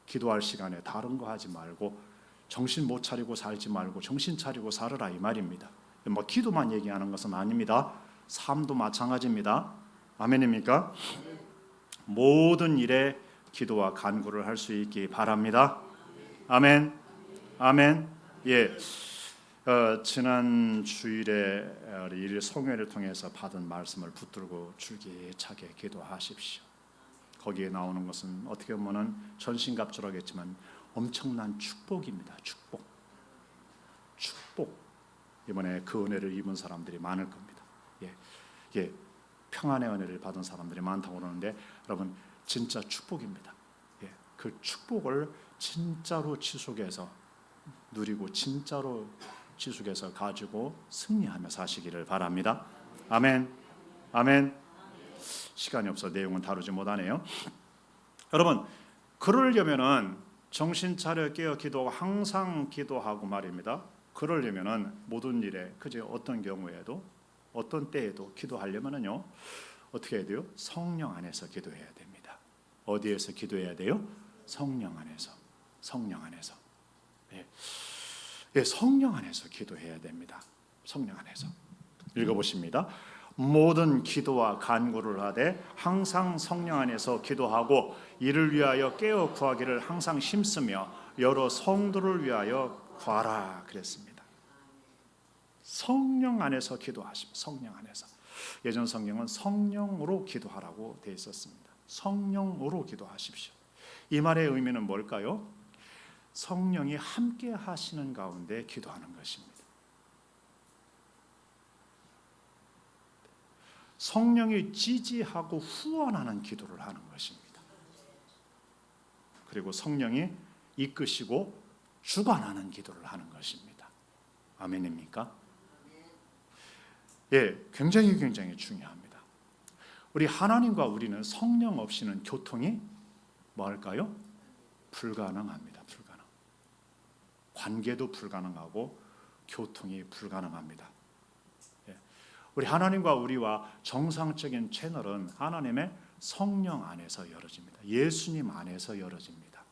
기도할 시간에 다른 거 하지 말고, 정신 못 차리고 살지 말고 정신 차리고 살으라 이 말입니다. 뭐 기도만 얘기하는 것은 아닙니다. 삶도 마찬가지입니다. 아멘입니까? 모든 일에 기도와 간구를 할 수 있기 바랍니다. 아멘. 아멘. 예. 지난 주일에 일 성회를 통해서 받은 말씀을 붙들고 줄기차게 기도하십시오. 거기에 나오는 것은 어떻게 보면은 전신갑주라겠지만 엄청난 축복입니다. 축복. 이번에 그 은혜를 입은 사람들이 많을 겁니다. 예, 평안의 은혜를 받은 사람들이 많다고 그러는데 여러분 진짜 축복입니다. 예, 그 축복을 진짜로 지속해서 누리고 진짜로 지속해서 가지고 승리하며 사시기를 바랍니다. 아멘. 아멘. 시간이 없어 내용은 다루지 못하네요. 여러분 그러려면은 정신 차려 깨어 기도하고 항상 기도하고 말입니다. 그러려면은 모든 일에 그저 어떤 경우에도 어떤 때에도 기도하려면은요 어떻게 해야 돼요? 성령 안에서 기도해야 됩니다. 어디에서 기도해야 돼요? 성령 안에서. 성령 안에서. 예, 성령 안에서 기도해야 됩니다. 성령 안에서. 읽어보십니다. 모든 기도와 간구를 하되 항상 성령 안에서 기도하고 이를 위하여 깨어 구하기를 항상 힘쓰며 여러 성도를 위하여 구하라 그랬습니다. 성령 안에서 기도하십시오. 성령 안에서. 예전 성경은 성령으로 기도하라고 되어 있었습니다. 성령으로 기도하십시오. 이 말의 의미는 뭘까요? 성령이 함께 하시는 가운데 기도하는 것입니다. 성령이 지지하고 후원하는 기도를 하는 것입니다. 그리고 성령이 이끄시고 주관하는 기도를 하는 것입니다. 아멘입니까? 예, 굉장히 중요합니다. 우리 하나님과 우리는 성령 없이는 교통이 뭐할까요? 불가능합니다. 불가능. 관계도 불가능하고 교통이 불가능합니다. 우리 하나님과 우리와 정상적인 채널은 하나님의 성령 안에서 열어집니다. 예수님 안에서 열어집니다.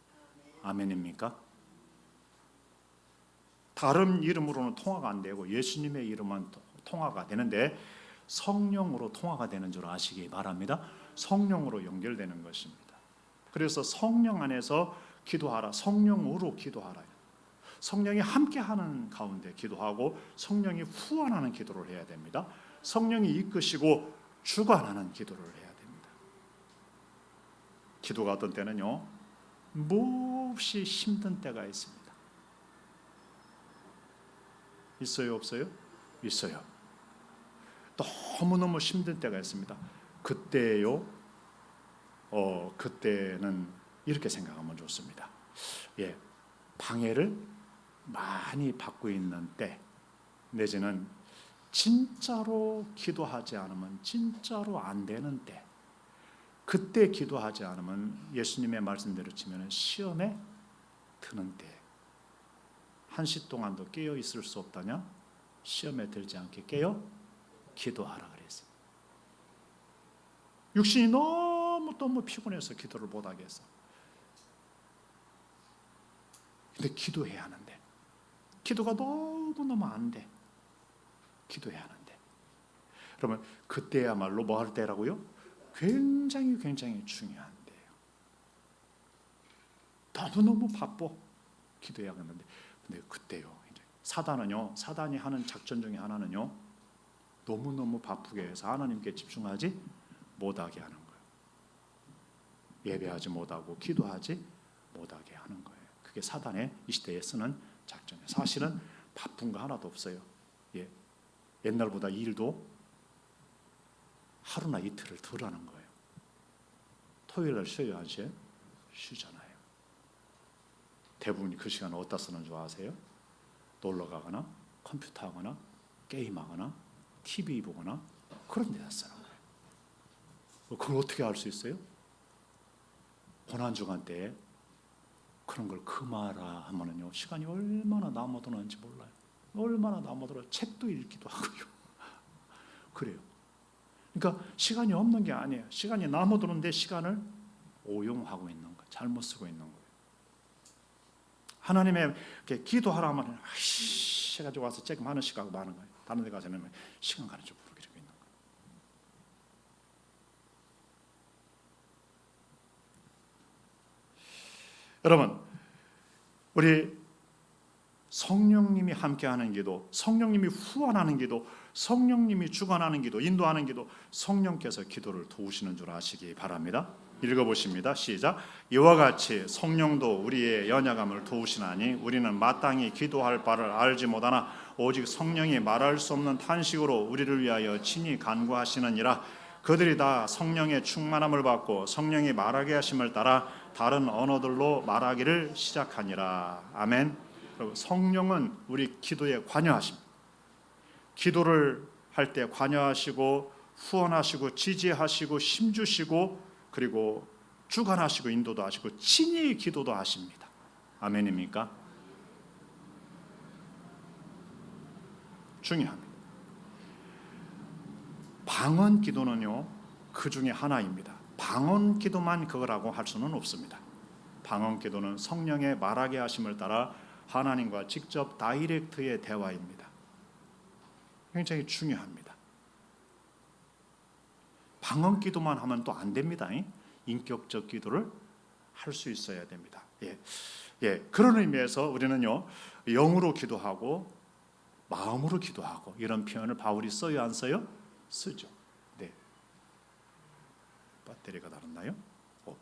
아멘입니까? 다른 이름으로는 통화가 안 되고 예수님의 이름은 통화가 되는데 성령으로 통화가 되는 줄 아시기 바랍니다. 성령으로 연결되는 것입니다. 그래서 성령 안에서 기도하라. 성령으로 기도하라. 성령이 함께하는 가운데 기도하고 성령이 후원하는 기도를 해야 됩니다. 성령이 이끄시고 주관하는 기도를 해야 됩니다. 기도가 어떤 때는요 몹시 힘든 때가 있습니다. 있어요 없어요? 있어요. 너무너무 힘든 때가 있습니다. 그때요 그때는 이렇게 생각하면 좋습니다. 예, 방해를 많이 받고 있는 때, 내지는 진짜로 기도하지 않으면 진짜로 안 되는 때, 그때 기도하지 않으면 예수님의 말씀대로 치면 시험에 드는 때, 한시 동안도 깨어 있을 수 없다냐? 시험에 들지 않게 깨어 기도하라 그랬어요. 육신이 너무 피곤해서 기도를 못하게 했어. 근데 기도해야 하는데, 기도가 너무너무 안 돼. 기도해야 하는데, 그러면 그때야말로 뭐 할 때라고요? 굉장히 중요한 때예요. 너무너무 바빠. 기도해야 하는데, 근데 그때요, 사단이 하는 작전 중에 하나는요, 너무너무 바쁘게 해서 하나님께 집중하지 못하게 하는 거예요. 예배하지 못하고 기도하지 못하게 하는 거예요. 그게 사단의 이 시대에 쓰는 작전이에요. 사실은 바쁜 거 하나도 없어요. 예. 옛날보다 일도 하루나 이틀을 덜 하는 거예요. 토요일 날 쉬어요, 안 쉬어요? 쉬잖아요. 대부분 그 시간을 어디다 쓰는 줄 아세요? 놀러 가거나 컴퓨터 하거나 게임하거나 TV 보거나 그런 데다 쓰는 거예요. 그걸 어떻게 알 수 있어요? 고난주간 때에 그런 걸 금하라 하면은요, 시간이 얼마나 남아도는지 몰라요. 얼마나 남아들어. 책도 읽기도 하고요. 그래요. 그러니까 시간이 없는 게 아니에요. 시간이 남아도는데 시간을 오용하고 있는 거예요. 잘못 쓰고 있는 거예요. 하나님의 기도하라 하면 아이씨 해가지고 와서 쬐끔 하나씩 하고 마는 거예요. 다른 데 가서는 시간 가는 줄 모르게 이러고 있는 거예요. 여러분, 우리 성령님이 함께하는 기도, 성령님이 후원하는 기도, 성령님이 주관하는 기도, 인도하는 기도, 성령께서 기도를 도우시는 줄 아시기 바랍니다. 읽어보십니다. 시작. 이와 같이 성령도 우리의 연약함을 도우시나니 우리는 마땅히 기도할 바를 알지 못하나 오직 성령이 말할 수 없는 탄식으로 우리를 위하여 친히 간구하시느니라. 그들이 다 성령의 충만함을 받고 성령이 말하게 하심을 따라 다른 언어들로 말하기를 시작하니라. 아멘. 성령은 우리 기도에 관여하십니다. 기도를 할 때 관여하시고 후원하시고 지지하시고 힘주시고 그리고 주관하시고 인도도 하시고 친히 기도도 하십니다. 아멘입니까? 중요합니다. 방언 기도는요, 그 중에 하나입니다. 방언 기도만 그거라고 할 수는 없습니다. 방언 기도는 성령의 말하게 하심을 따라 하나님과 직접 다이렉트의 대화입니다. 굉장히 중요합니다. 방언 기도만 하면 또 안 됩니다. 인격적 기도를 할 수 있어야 됩니다. 그런 의미에서 우리는요, 영으로 기도하고 마음으로 기도하고 이런 표현을 바울이 써요, 안 써요? 쓰죠. 네. 배터리가 다르나요?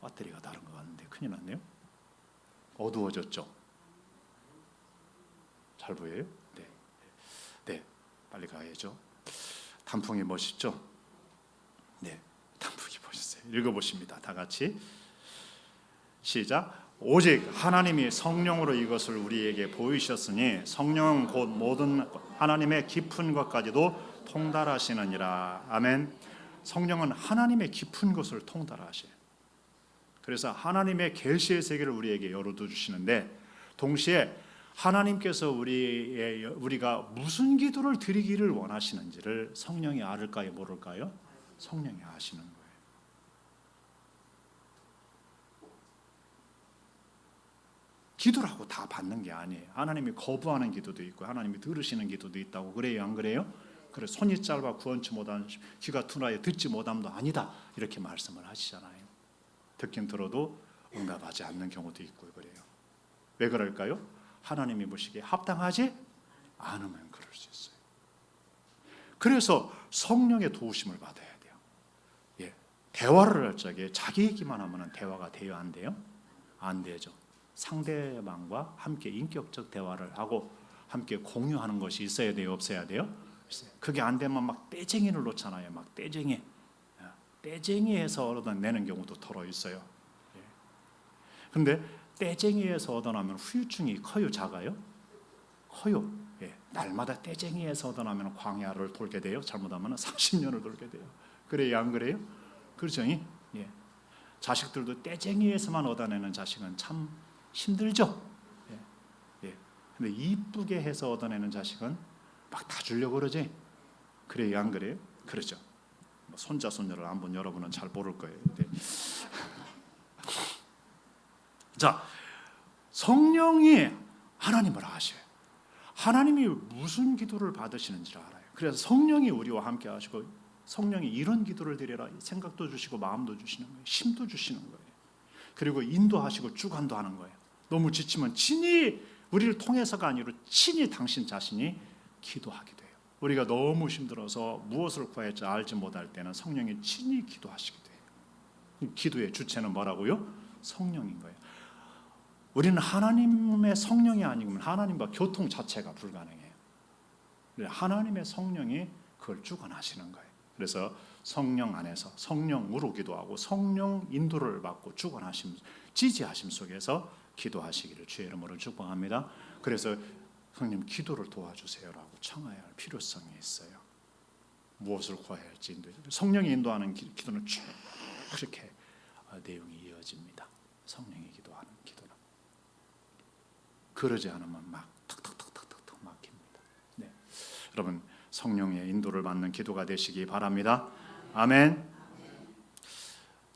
배터리가 다른 것 같은데 큰일 났네요. 어두워졌죠? 잘 보여요? 네. 빨리 가야죠. 단풍이 멋있죠? 네. 단풍이 멋있어요. 읽어보십니다. 다 같이. 시작. 오직 하나님이 성령으로 이것을 우리에게 보이셨으니 성령은 곧 모든 하나님의 깊은 것까지도 통달하시느니라. 아멘. 성령은 하나님의 깊은 것을 통달하셔요. 그래서 하나님의 계시의 세계를 우리에게 열어둬 주시는데 동시에 하나님께서 우리가 무슨 기도를 드리기를 원하시는지를 성령이 알을까요, 모를까요? 성령이 아시는 거예요. 기도라고 다 받는 게 아니에요. 하나님이 거부하는 기도도 있고 하나님이 들으시는 기도도 있다고. 그래요, 안 그래요? 그래, 손이 짧아 구원치 못한 귀가 둔하여 듣지 못함도 아니다, 이렇게 말씀을 하시잖아요. 듣긴 들어도 응답하지 않는 경우도 있고 그래요. 왜 그럴까요? 하나님이 보시기에 합당하지 않으면 그럴 수 있어요. 그래서 성령의 도우심을 받아야 돼요. 대화를 할 적에 자기 얘기만 하면 대화가 돼요, 안 돼요? 안 되죠. 상대방과 함께 인격적 대화를 하고 함께 공유하는 것이 있어야 돼요, 없어야 돼요? 그게 안 되면 막 떼쟁이를 놓잖아요. 막 떼쟁이에서 얻어내는 경우도 더러 있어요. 그런데 떼쟁이에서 얻어나면 후유증이 커요, 작아요? 커요. 날마다 떼쟁이에서 얻어나면 광야를 돌게 돼요. 잘못하면 30년을 돌게 돼요. 그래요, 안 그래요? 그렇죠? 예. 자식들도 떼쟁이에서만 얻어내는 자식은 참 힘들죠. 예. 근데 이쁘게 해서 얻어내는 자식은 막 다 주려고 그러지. 그래요, 안 그래요? 그렇죠. 손자 손녀를 안 본 여러분은 잘 모를 거예요. 자, 성령이 하나님을 아셔요. 하나님이 무슨 기도를 받으시는지를 알아요. 그래서 성령이 우리와 함께 하시고 성령이 이런 기도를 드려라 생각도 주시고 마음도 주시는 거예요. 힘도 주시는 거예요. 그리고 인도하시고 주관도 하는 거예요. 너무 지치면 친히 우리를 통해서가 아니라 친히 당신 자신이 기도하게 돼요. 우리가 너무 힘들어서 무엇을 구해야 할지 알지 못할 때는 성령이 친히 기도하시게 돼요. 기도의 주체는 뭐라고요? 성령인 거예요. 우리는 하나님의 성령이 아니면 하나님과 교통 자체가 불가능해요. 하나님의 성령이 그걸 주관하시는 거예요. 그래서 성령 안에서 성령으로 기도하고 성령 인도를 받고 주관하심, 지지하심 속에서 기도하시기를 주의 이름으로 축복합니다. 그래서 성령 기도를 도와주세요라고 청해야 할 필요성이 있어요. 무엇을 구해야 할지 인도해. 성령이 인도하는 기도는 쭉 이렇게 내용이 이어집니다. 성령이 기도하는 기도는 그러지 않으면 막 턱턱턱턱턱 막힙니다. 네, 여러분 성령의 인도를 받는 기도가 되시기 바랍니다. 아멘.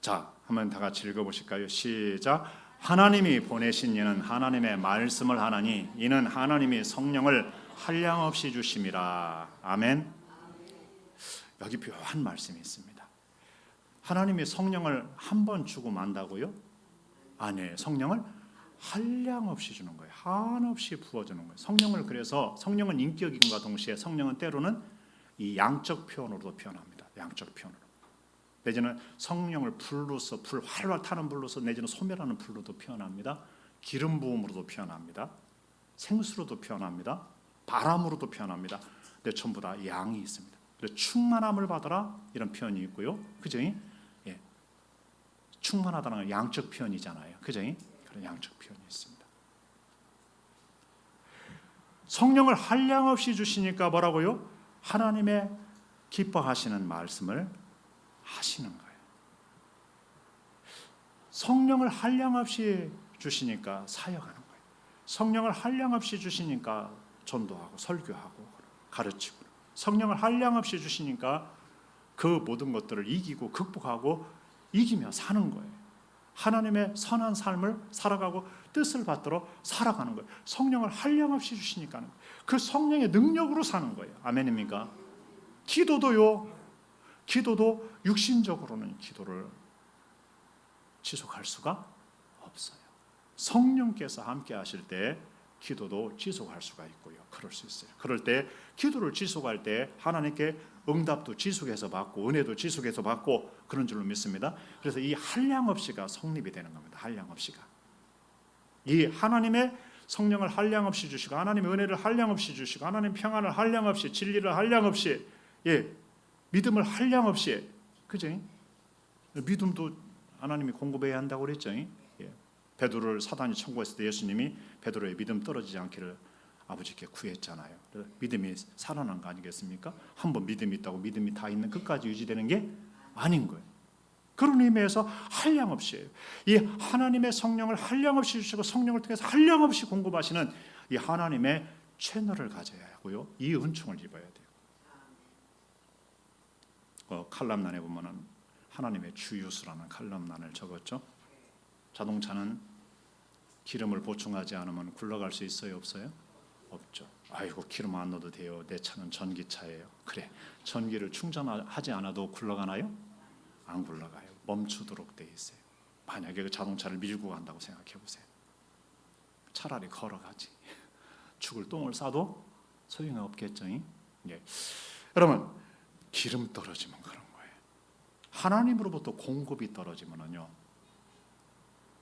자, 한번 다 같이 읽어보실까요? 시작. 하나님이 보내신 이는 하나님의 말씀을 하나니 이는 하나님이 성령을 한량없이 주심이라. 아멘. 여기 묘한 말씀이 있습니다. 하나님이 성령을 한 번 주고 만다고요? 아니에요. 성령을 한량없이 주는 거예요. 한없이 부어주는 거예요. 성령을 그래서 성령은 인격인과 동시에 성령은 때로는 이 양적 표현으로도 표현합니다. 양적 표현으로. 내지는 성령을 불로서 불 활활 타는 불로서 내지는 소멸하는 불로도 표현합니다. 기름 부음으로도 표현합니다. 생수로도 표현합니다. 바람으로도 표현합니다. 근데 전부 다 양이 있습니다. 그래서 충만함을 받아라 이런 표현이 있고요. 그죠? 예. 충만하다는 건 양적 표현이잖아요. 그죠? 그런 양적 표현이 있습니다. 성령을 한량없이 주시니까 뭐라고요? 하나님의 기뻐하시는 말씀을 하시는 거예요. 성령을 한량없이 주시니까 사역하는 거예요. 성령을 한량없이 주시니까 전도하고 설교하고 가르치고, 성령을 한량없이 주시니까 그 모든 것들을 이기고 극복하고 이기며 사는 거예요. 하나님의 선한 삶을 살아가고 뜻을 받들어 살아가는 거예요. 성령을 한량없이 주시니까 그 성령의 능력으로 사는 거예요. 아멘입니까? 기도도요. 기도도 육신적으로는 기도를 지속할 수가 없어요. 성령께서 함께 하실 때 기도도 지속할 수가 있고요. 그럴 수 있어요. 그럴 때 기도를 지속할 때 하나님께 응답도 지속해서 받고 은혜도 지속해서 받고 그런 줄로 믿습니다. 그래서 이 한량없이가 성립이 되는 겁니다. 한량없이가. 이 하나님의 성령을 한량없이 주시고 하나님의 은혜를 한량없이 주시고 하나님 평안을 한량없이 진리를 한량없이 믿음을 한량없이 그죠? 믿음도 하나님이 공급해야 한다고 그랬죠. 베드로를 사단이 청구했을 때 예수님이 베드로의 믿음 떨어지지 않기를 아버지께 구했잖아요. 믿음이 살아난 거 아니겠습니까? 한번 믿음이 있다고 믿음이 다 있는 끝까지 유지되는 게 아닌 거예요. 그런 의미에서 한량없이 이 하나님의 성령을 한량없이 주시고 성령을 통해서 한량없이 공급하시는 이 하나님의 채널을 가져야 하고요. 이 은총을 입어야 돼요. 칼럼난에 보면은 하나님의 주유수라는 칼럼난을 적었죠. 자동차는 기름을 보충하지 않으면 굴러갈 수 있어요, 없어요? 없죠. 아이고 기름 안 넣어도 돼요. 내 차는 전기차예요. 그래, 전기를 충전하지 않아도 굴러가나요? 안 굴러가요. 멈추도록 돼 있어요. 만약에 그 자동차를 밀고 간다고 생각해 보세요. 차라리 걸어가지. 죽을 똥을 싸도 소용이 없겠죠. 여러분, 기름 떨어지면 그런 거예요. 하나님으로부터 공급이 떨어지면요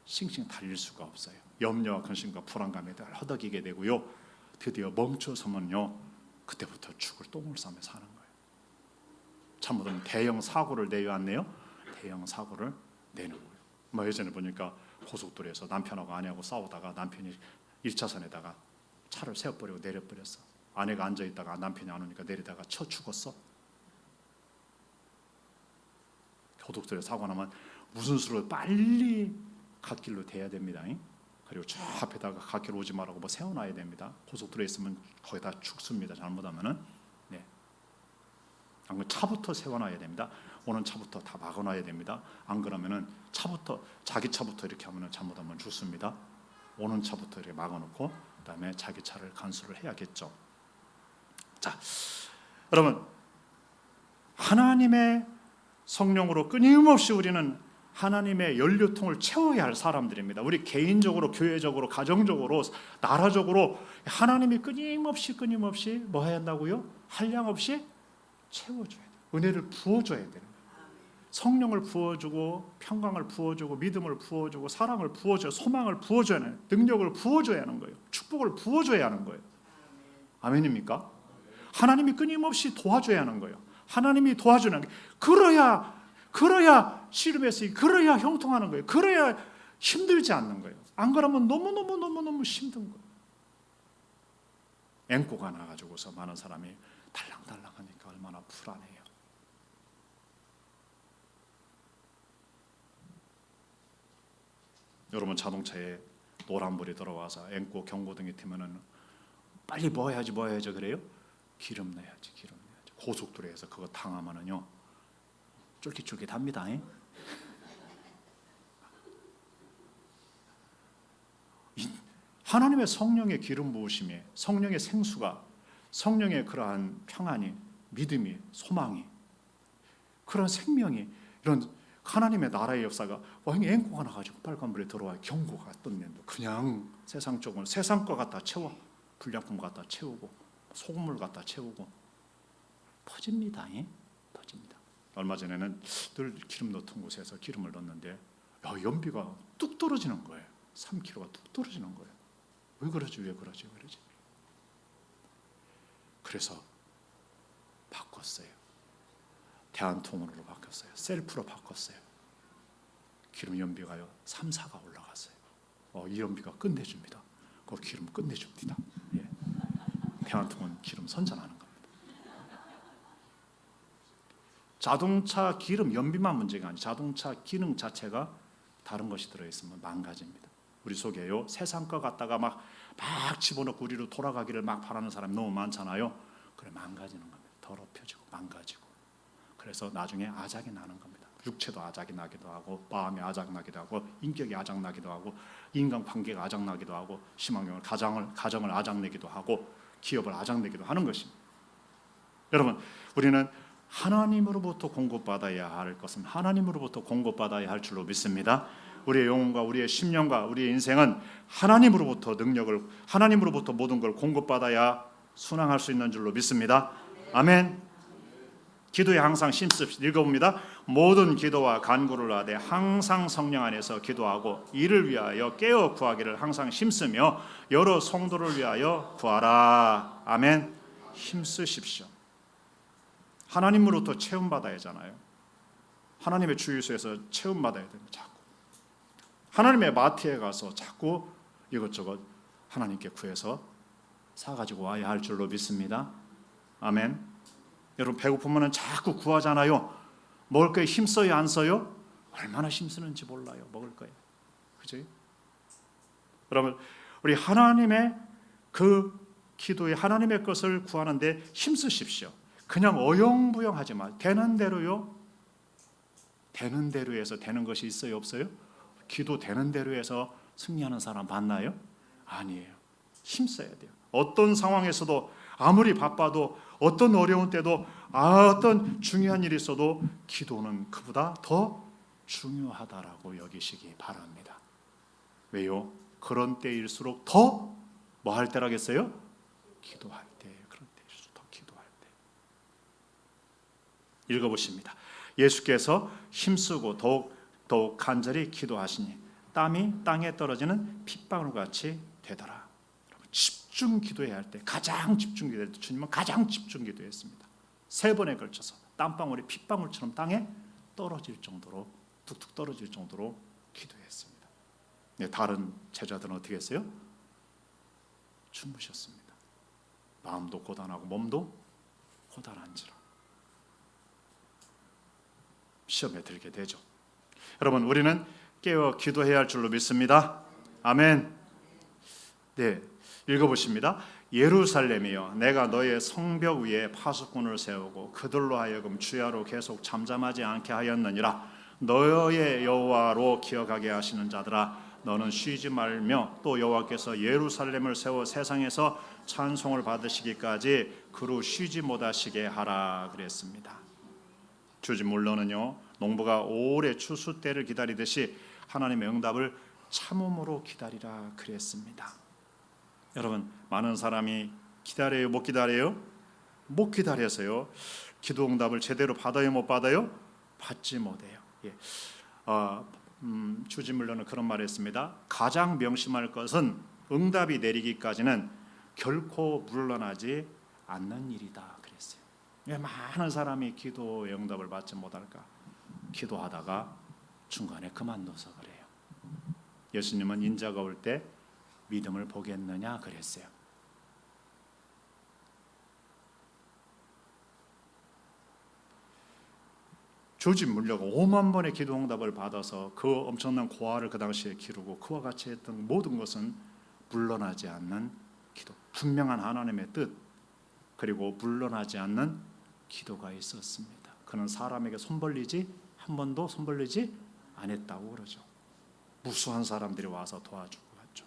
싱싱 달릴 수가 없어요. 염려와 근심과 불안감에 허덕이게 되고요. 드디어 멈춰서면요 그때부터 죽을 똥을 싸며 사는 거예요. 잘못하면 대형 사고를 내야 안 내요? 대형 사고를 내는 거예요. 예전에 보니까 고속도로에서 남편하고 아내하고 싸우다가 남편이 1차선에다가 차를 세워버리고 내려버렸어. 아내가 앉아 있다가 남편이 안 오니까 내리다가 쳐 죽었어. 고속도로에 사고 나면 무슨 수로 빨리 갓길로 대야 됩니다. 그리고 저 앞에다가 갓길 오지 말라고 뭐 세워놔야 됩니다. 고속도로에 있으면 거의 다 죽습니다. 잘못하면은. 네. 안 그러면 차부터 세워놔야 됩니다. 오는 차부터 다 막아놔야 됩니다. 안 그러면은 차부터 자기 차부터 이렇게 하면은 잘못하면 죽습니다. 오는 차부터 이렇게 막아놓고 그다음에 자기 차를 간수를 해야겠죠. 자, 여러분, 하나님의 성령으로 끊임없이 우리는 하나님의 연료통을 채워야 할 사람들입니다. 우리 개인적으로, 교회적으로, 가정적으로, 나라적으로 하나님이 끊임없이 뭐 해야 한다고요? 한량없이 채워줘야 돼요. 은혜를 부어줘야 되는 거예요. 성령을 부어주고, 평강을 부어주고, 믿음을 부어주고, 사랑을 부어줘야, 소망을 부어줘야 하는, 능력을 부어줘야 하는 거예요. 축복을 부어줘야 하는 거예요. 아멘입니까? 하나님이 끊임없이 도와줘야 하는 거예요. 하나님이 도와주는 거예요. 그래야 씨름에서 그래야 형통하는 거예요. 그래야 힘들지 않는 거예요. 안 그러면 너무 힘든 거예요. 앵꼬가 나가지고서 많은 사람이 달랑달랑하니까 얼마나 불안해요. 여러분, 자동차에 노란불이 들어와서 앵꼬 경고등이 튀면은 빨리 뭐 해야지 그래요? 기름 내야지. 고속도로에서 그거 당하면은요 쫄깃쫄깃합니다. 하나님의 성령의 기름 부으심이, 성령의 생수가, 성령의 그러한 평안이, 믿음이, 소망이, 그런 생명이, 이런 하나님의 나라의 역사가 앵꼬가 나가지고 빨간불에 들어와 경고가 떴는데 그냥 세상 쪽은 세상 거 갖다 채워, 불량품 갖다 채우고 소금물 갖다 채우고 퍼집니다. 퍼집니다. 얼마 전에는 늘 기름 넣던 곳에서 기름을 넣었는데 연비가 뚝 떨어지는 거예요. 3kg가 뚝 떨어지는 거예요. 왜 그러지? 그래서 바꿨어요. 대한통운으로 바꿨어요. 셀프로 바꿨어요. 기름 연비가요 3, 4가 올라갔어요. 이 연비가 끝내줍니다. 그 기름 끝내줍니다. 예. 대한통운 기름 선전하는 겁니다. 자동차 기름 연비만 문제가 아니고 자동차 기능 자체가 다른 것이 들어있으면 망가집니다. 우리 속에요 세상 거 갖다가 막 집어넣고 우리로 돌아가기를 막 바라는 사람이 너무 많잖아요. 그래 망가지는 겁니다. 더럽혀지고 망가지고. 그래서 나중에 아작이 나는 겁니다. 육체도 아작이 나기도 하고, 마음이 아작 나기도 하고, 인격이 아작 나기도 하고, 인간 관계가 아작 나기도 하고, 심한 경우는 가정을 아작 내기도 하고, 기업을 아작 내기도 하는 것입니다. 여러분, 우리는 하나님으로부터 공급받아야 할 것은 하나님으로부터 공급받아야 할 줄로 믿습니다. 우리의 영혼과 우리의 심령과 우리의 인생은 하나님으로부터 능력을, 하나님으로부터 모든 걸 공급받아야 순항할 수 있는 줄로 믿습니다. 아멘. 기도에 항상 힘씁시다. 읽어봅니다. 모든 기도와 간구를 하되 항상 성령 안에서 기도하고 이를 위하여 깨어 구하기를 항상 힘쓰며 여러 성도를 위하여 구하라. 아멘. 힘쓰십시오. 하나님으로부터 체험받아야 하잖아요. 하나님의 주유소에서 체험받아야 됩니다. 자꾸 하나님의 마트에 가서 자꾸 이것저것 하나님께 구해서 사가지고 와야 할 줄로 믿습니다. 아멘. 여러분, 배고프면 자꾸 구하잖아요. 먹을 거에 힘써요, 안 써요? 얼마나 힘쓰는지 몰라요. 먹을 거에. 그죠? 여러분, 우리 하나님의 그 기도에 하나님의 것을 구하는데 힘쓰십시오. 그냥 어영부영하지 마. 되는 대로요. 되는 대로 해서 되는 것이 있어요, 없어요? 기도 되는 대로 해서 승리하는 사람 봤나요? 아니에요. 힘써야 돼요. 어떤 상황에서도 아무리 바빠도 어떤 어려운 때도 어떤 중요한 일이 있어도 기도는 그보다 더 중요하다라고 여기시기 바랍니다. 왜요? 그런 때일수록 더 뭐 할 때라겠어요? 기도할 때. 그런 때일수록 더 기도할 때. 읽어보십니다. 예수께서 힘쓰고 더욱 간절히 기도하시니 땀이 땅에 떨어지는 핏방울 같이 되더라. 집중 기도해야 할 때 가장 집중 기도할 때 주님은 가장 집중 기도했습니다. 3번에 걸쳐서 땀방울이 핏방울처럼 땅에 떨어질 정도로 툭툭 떨어질 정도로 기도했습니다. 네, 다른 제자들은 어떻게 했어요? 주무셨습니다. 마음도 고단하고 몸도 고단한지라 시험에 들게 되죠. 여러분, 우리는 깨어 기도해야 할 줄로 믿습니다. 아멘. 네, 읽어보십니다. 예루살렘이여, 내가 너의 성벽 위에 파수꾼을 세우고 그들로 하여금 주야로 계속 잠잠하지 않게 하였느니라. 너의 여호와로 기억하게 하시는 자들아, 너는 쉬지 말며 또 여호와께서 예루살렘을 세워 세상에서 찬송을 받으시기까지 그로 쉬지 못하시게 하라 그랬습니다. 주지 물론은요, 농부가 오래 추수 때를 기다리듯이 하나님의 응답을 참음으로 기다리라 그랬습니다. 여러분, 많은 사람이 기다려요, 못 기다려요? 못 기다려서요, 기도 응답을 제대로 받아요, 못 받아요? 받지 못해요. 예. 주지 물론은 그런 말을 했습니다. 가장 명심할 것은 응답이 내리기까지는 결코 물러나지 않는 일이다 그랬어요. 왜 많은 사람이 기도의 응답을 받지 못할까? 기도하다가 중간에 그만둬서 그래요. 예수님은 인자가 올 때 믿음을 보겠느냐 그랬어요. 조지 물려가 5만 번의 기도 응답을 받아서 그 엄청난 고아를 그 당시에 기르고 그와 같이 했던 모든 것은 물러나지 않는 기도, 분명한 하나님의 뜻, 그리고 물러나지 않는 기도가 있었습니다. 그는 사람에게 손 벌리지 한 번도 손 벌리지 않았다고 그러죠. 무수한 사람들이 와서 도와주고 갔죠.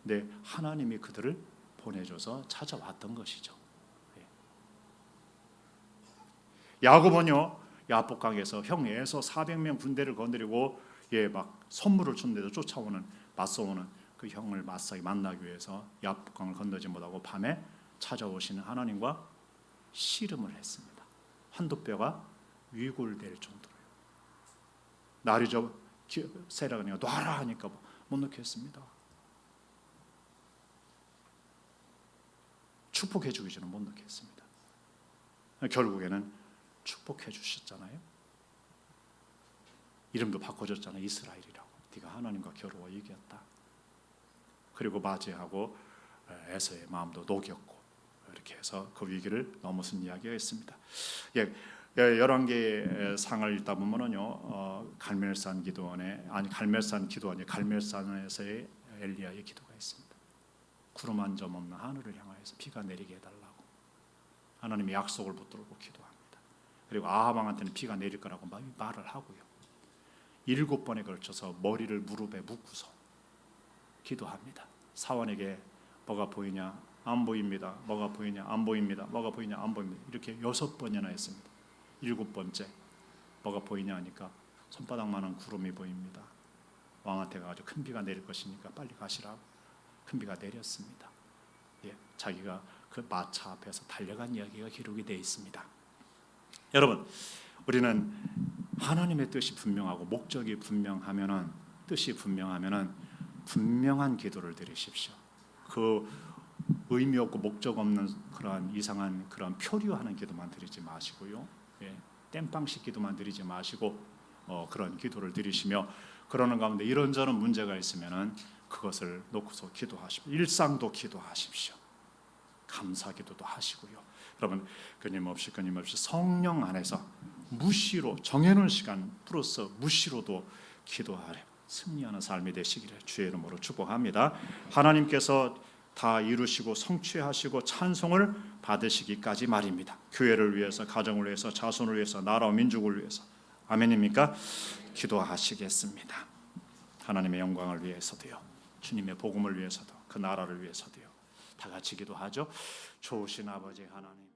근데 하나님이 그들을 보내줘서 찾아왔던 것이죠. 야곱은요, 야복강에서 형 에서 400명 군대를 건드리고 막 선물을 줬는데도 쫓아오는, 맞서오는 그 형을 맞서기 만나기 위해서 야복강을 건너지 못하고 밤에 찾아오시는 하나님과 씨름을 했습니다. 한두 뼈가 위골될 정도로요. 날이 저 세라가 놔라 하니까 못 놓겠습니다. 축복해 주기전에 못 놓겠습니다. 결국에는 축복해 주셨잖아요. 이름도 바꿔줬잖아요. 이스라엘이라고. 네가 하나님과 겨루어 이겼다. 그리고 맞이하고 에서의 마음도 녹였고, 이렇게 해서 그 위기를 넘어선 이야기가 있습니다. 열왕기의 상을 읽다 보면은요, 갈멜산 기도원에, 아니 갈멜산 기도원이 갈멜산에서의 엘리야의 기도가 있습니다. 구름 한 점 없는 하늘을 향하여서 비가 내리게 해달라고 하나님의 약속을 붙들고 기도합니다. 그리고 아합 왕한테는 비가 내릴 거라고 말을 하고요. 7번에 걸쳐서 머리를 무릎에 묻고서 기도합니다. 사원에게 뭐가 보이냐? 안 보입니다. 뭐가 보이냐? 안 보입니다. 뭐가 보이냐? 안 보입니다. 이렇게 6번이나 했습니다. 7번째 뭐가 보이냐 하니까 손바닥만한 구름이 보입니다. 왕한테 가서 큰 비가 내릴 것이니까 빨리 가시라고 큰 비가 내렸습니다. 자기가 그 마차 앞에서 달려간 이야기가 기록이 되어 있습니다. 여러분, 우리는 하나님의 뜻이 분명하고 목적이 분명하면은, 뜻이 분명하면은 분명한 기도를 드리십시오. 그 의미 없고 목적 없는 그러한 이상한 그런 표류하는 기도만 드리지 마시고요. 땜빵식 기도만 드리지 마시고 그런 기도를 드리시며, 그러는 가운데 이런저런 문제가 있으면은 그것을 놓고서 기도하십시오. 일상도 기도하십시오. 감사 기도도 하시고요. 여러분, 끊임없이 성령 안에서 무시로 정해놓은 시간 플러스 무시로도 기도하려 승리하는 삶이 되시기를 주의 이름으로 축복합니다. 하나님께서 다 이루시고 성취하시고 찬송을 받으시기까지 말입니다. 교회를 위해서, 가정을 위해서, 자손을 위해서, 나라와 민족을 위해서. 아멘입니까? 기도하시겠습니다. 하나님의 영광을 위해서도요, 주님의 복음을 위해서도, 그 나라를 위해서도요. 다 같이 기도하죠. 좋으신 아버지 하나님,